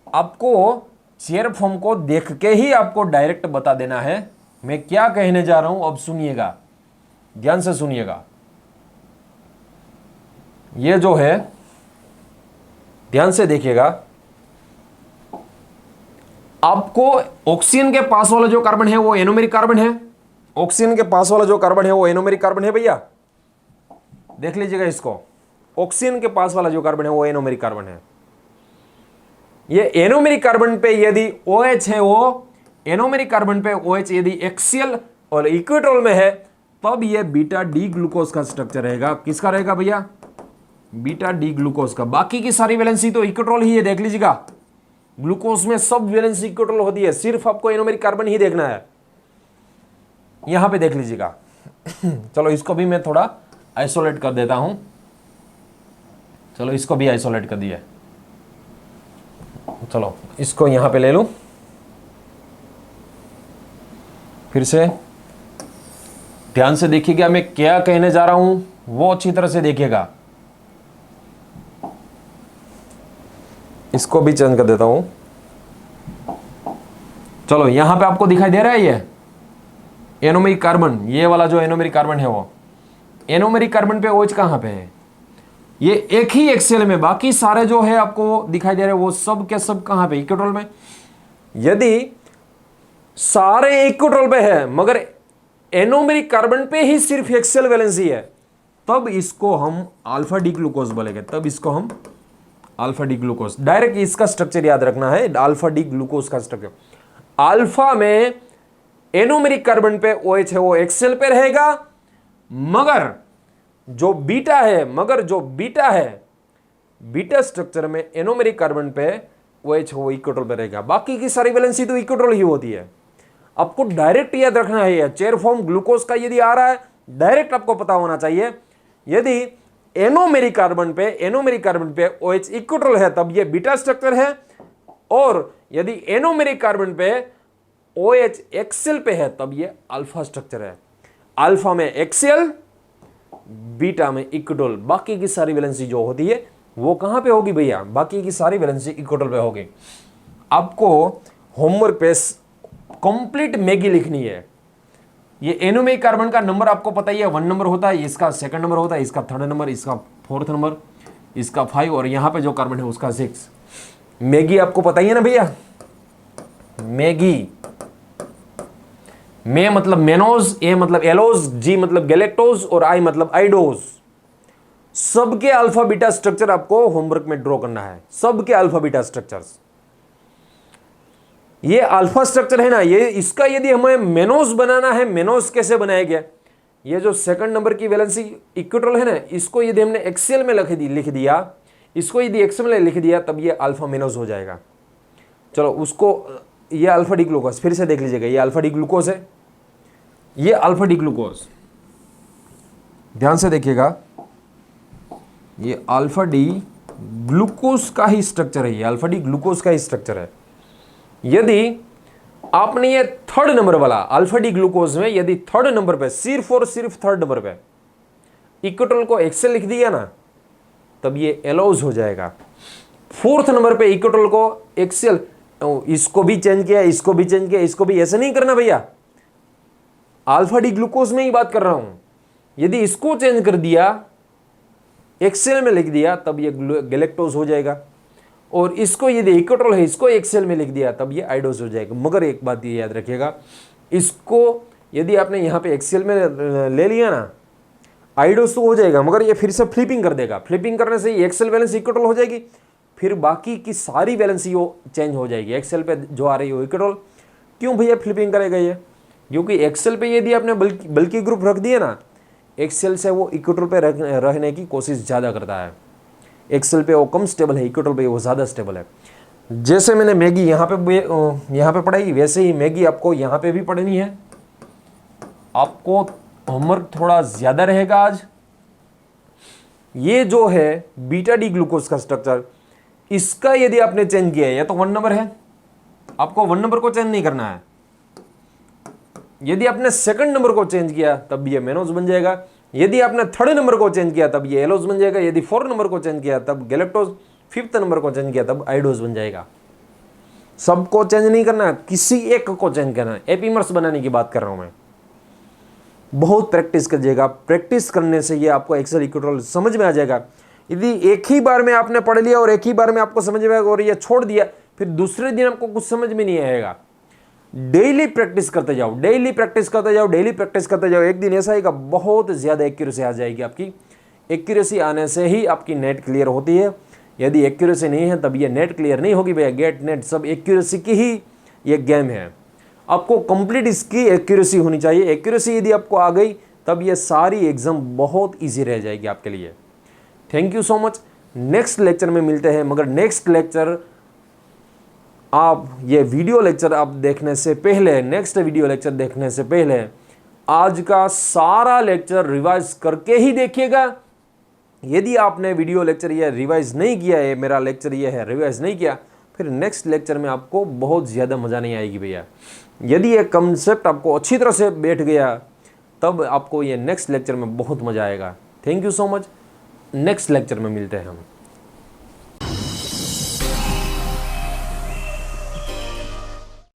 आपको चेयर फॉर्म को देख के ही आपको डायरेक्ट बता देना है। मैं क्या कहने जा रहा हूं अब सुनिएगा, ध्यान से सुनिएगा। ये जो है ध्यान से देखिएगा, आपको ऑक्सीजन के पास वाला जो कार्बन है वो एनोमेरिक कार्बन है। ऑक्सीजन के पास वाला जो कार्बन है वो एनोमेरिक कार्बन है भैया, देख लीजिएगा इसको। ऑक्सीजन के पास वाला जो कार्बन है वो एनोमेरिक कार्बन है। ये एनोमेरिक कार्बन पे यदि OH है, वो एनोमेरिक कार्बन पे OH यदि एक्सियल और इक्वेटोल में है, तब ये बीटा डी ग्लूकोज का स्ट्रक्चर रहेगा। किसका रहेगा भैया? बीटा डी ग्लूकोज का। बाकी की सारी वैलेंसी तो इक्वेटोल ही है, देख लीजिएगा। ग्लूकोज में सब वैलेंसी इक्वेटोल होती है, सिर्फ आपको एनोमेरिक कार्बन ही देखना है। यहां पे देख लीजिएगा। चलो इसको भी मैं थोड़ा आइसोलेट कर देता हूं। चलो इसको भी आइसोलेट कर दिया। चलो इसको यहां पे ले लूं। फिर से ध्यान से देखिएगा मैं क्या कहने जा रहा हूं, वो अच्छी तरह से देखिएगा। इसको भी चेंज कर देता हूं। चलो यहां पे आपको दिखाई दे रहा है ये एनोमेरिक कार्बन, ये वाला जो एनोमेरिक कार्बन है वो एनोमेरिक कार्बन पे OH कहां पे है? ये एक ही एक्सेल में, बाकी सारे जो है आपको दिखाई दे रहे हैं वो सब के सब कहां पे? इक्वेटोल में। यदि सारे इक्वेटोल पे है मगर एनोमेरिक कार्बन पे ही सिर्फ एक्सेल वैलेंसी है, तब इसको हम अल्फा डी ग्लूकोज बोलेंगे। तब इसको हम अल्फा डी ग्लूकोज, डायरेक्ट इसका स्ट्रक्चर याद रखना है, अल्फा डी ग्लूकोज का स्ट्रक्चर। अल्फा में एनोमेरिक कार्बन पे OH है वो एक्सेल पे रहेगा, मगर जो बीटा है, बीटा स्ट्रक्चर में एनोमेरिक कार्बन पे OH वो इक्वेटोल पे रहेगा। बाकी की सारी वैलेंसी तो इक्वेटोल ही होती है। आपको डायरेक्ट याद रखना है, चेयर फॉर्म ग्लूकोज का यदि आ रहा है, डायरेक्ट आपको पता होना चाहिए। यदि एनोमेरिक कार्बन पे OH इक्वेटोल है, तब ये बीटा स्ट्रक्चर है, और यदि एनोमेरिक कार्बन पे OH एक्सेल पे है, तब ये अल्फा स्ट्रक्चर है। अल्फा में एक्सियल, बीटा में इक्विटोरियल। बाकी की सारी वैलेंसी जो होती है वो कहां पे होगी भैया, बाकी की सारी वैलेंसी इक्विटोरियल पे होगी। आपको होमवर्क पे कंप्लीट मैगी लिखनी है। ये एनोमिक कार्बन का नंबर आपको पता ही है, 1 नंबर होता है, इसका 2nd नंबर होता है, इसका 3rd नंबर, इसका 4th नंबर, इसका 5, और यहां पे जो कार्बन है उसका 6। मैगी आपको पता ही है ना भैया, मैगी, मे मतलब मेनोज, ए मतलब एलोज, जी मतलब गैलेक्टोज और आई मतलब आइडोज। सबके अल्फा बीटा स्ट्रक्चर आपको होमवर्क में ड्रॉ करना है, सबके अल्फा बीटा स्ट्रक्चर्स। ये अल्फा स्ट्रक्चर है ना, ये इसका यदि हमें मेनोज बनाना है, मेनोज कैसे बनाया गया, ये जो 2nd नंबर की वैलेंसी इक्विटोरियल है ना, इसको यदि हमने एक्सेल में लिख दिया, इसको यदि एक्सेल में लिख दिया तब ये अल्फा मेनोज हो जाएगा। चलो उसको, ये अल्फा डी ग्लूकोज फिर से देख लीजिएगा, ये अल्फा डी ग्लूकोज है, ये अल्फा डी ग्लूकोज, ध्यान से देखिएगा, ये अल्फा डी ग्लूकोज का ही स्ट्रक्चर है, ये अल्फा डी ग्लूकोज का ही स्ट्रक्चर है। यदि आपने ये 3rd नंबर वाला अल्फा डी ग्लूकोज में यदि 3rd नंबर पे, सिर्फ और सिर्फ 3rd नंबर पे इक्विटोरियल को एक्सेल लिख दिया ना, तब ये एलोज हो जाएगा। 4th नंबर पे इक्विटोरियल को एक्सेल, इसको भी चेंज किया, इसको भी चेंज किया, इसको भी, ऐसा नहीं करना भैया, अल्फा डी ग्लूकोज में ही बात कर रहा हूं। यदि इसको चेंज कर दिया, एक्सेल में लिख दिया, तब ये गैलेक्टोज हो जाएगा, और इसको यदि इक्विटोरियल है, इसको एक्सेल में लिख दिया, तब ये आइडोज हो जाएगा। मगर एक बात ये याद रखिएगा, इसको यदि आपने यहां पे एक्सेल में ले लिया ना, आइडोज तो हो जाएगा, मगर ये फिर से फ्लिपिंग कर देगा। फ्लिपिंग करने से ये एक्सेल वैलेंसी इक्विटोरियल हो जाएगी, फिर बाकी की सारी वैलेंसी वो चेंज हो जाएगी। एक्सेल पे जो आ रही है वो इक्विटोरियल। क्यों भैया फ्लिपिंग करेगा ये, क्योंकि एक्सेल पे यदि आपने बल्कि ग्रुप रख दिया ना, एक्सेल से वो इक्विटोरियल पे रहने की कोशिश ज़्यादा करता है। एक्सेल पे वो कम स्टेबल है, इक्विटोरियल पे वो ज़्यादा स्टेबल है। जैसे मैंने मैगी यहाँ पे पढ़ाई, वैसे ही मैगी आपको यहाँ पे भी पढ़नी है। आपको होमवर्क थोड़ा ज़्यादा रहेगा आज। ये जो है बीटा डी ग्लूकोज का स्ट्रक्चर, इसका यदि आपने चेंज किया है, या तो 1 नंबर है, आपको 1 नंबर को चेंज नहीं करना है। यदि आपने 2nd नंबर को चेंज किया तब ये मेनोज बन जाएगा। यदि आपने 3rd नंबर को चेंज किया तब ये एलोज बन जाएगा। यदि 4th नंबर को चेंज किया तब गैलेक्टोज, 5th नंबर को चेंज किया तब आइडोज बन जाएगा। सबको चेंज नहीं करना, किसी एक को चेंज करना है। एपीमर्स बनाने की बात कर रहा हूं मैं। बहुत प्रैक्टिस कीजिएगा, प्रैक्टिस करने से ये आपको एक्सेल इक्विटोरियल समझ में आ जाएगा। यदि एक ही बार में आपने पढ़ लिया और एक ही बार में आपको समझ में आएगा और ये छोड़ दिया, फिर दूसरे दिन आपको कुछ समझ में नहीं आएगा। डेली प्रैक्टिस करते जाओ, डेली प्रैक्टिस करते जाओ, डेली प्रैक्टिस करते जाओ। एक दिन ऐसा आएगा बहुत ज़्यादा एक्यूरेसी आ जाएगी आपकी। एक्यूरेसी आने से ही आपकी नेट क्लियर होती है। यदि एक्यूरेसी नहीं है तब ये नेट क्लियर नहीं होगी भैया। गेट नेट सब एक्यूरेसी की ही ये गेम है। आपको कंप्लीट इसकी एक्यूरेसी होनी चाहिए। एक्यूरेसी यदि आपको आ गई तब ये सारी एग्जाम बहुत ईजी रह जाएगी आपके लिए। Thank you so much. Next lecture में मिलते हैं, मगर नेक्स्ट लेक्चर आप ये वीडियो लेक्चर आप देखने से पहले, नेक्स्ट वीडियो लेक्चर देखने से पहले आज का सारा लेक्चर रिवाइज करके ही देखिएगा। यदि आपने वीडियो लेक्चर ये रिवाइज नहीं किया है, मेरा लेक्चर ये है रिवाइज नहीं किया, फिर नेक्स्ट लेक्चर में आपको बहुत ज़्यादा मज़ा नहीं आएगी भैया। यदि ये कंसेप्ट आपको अच्छी तरह से बैठ गया तब आपको ये नेक्स्ट लेक्चर में बहुत मज़ा आएगा। Thank you so much. Next lecture में मिलते हैं हम।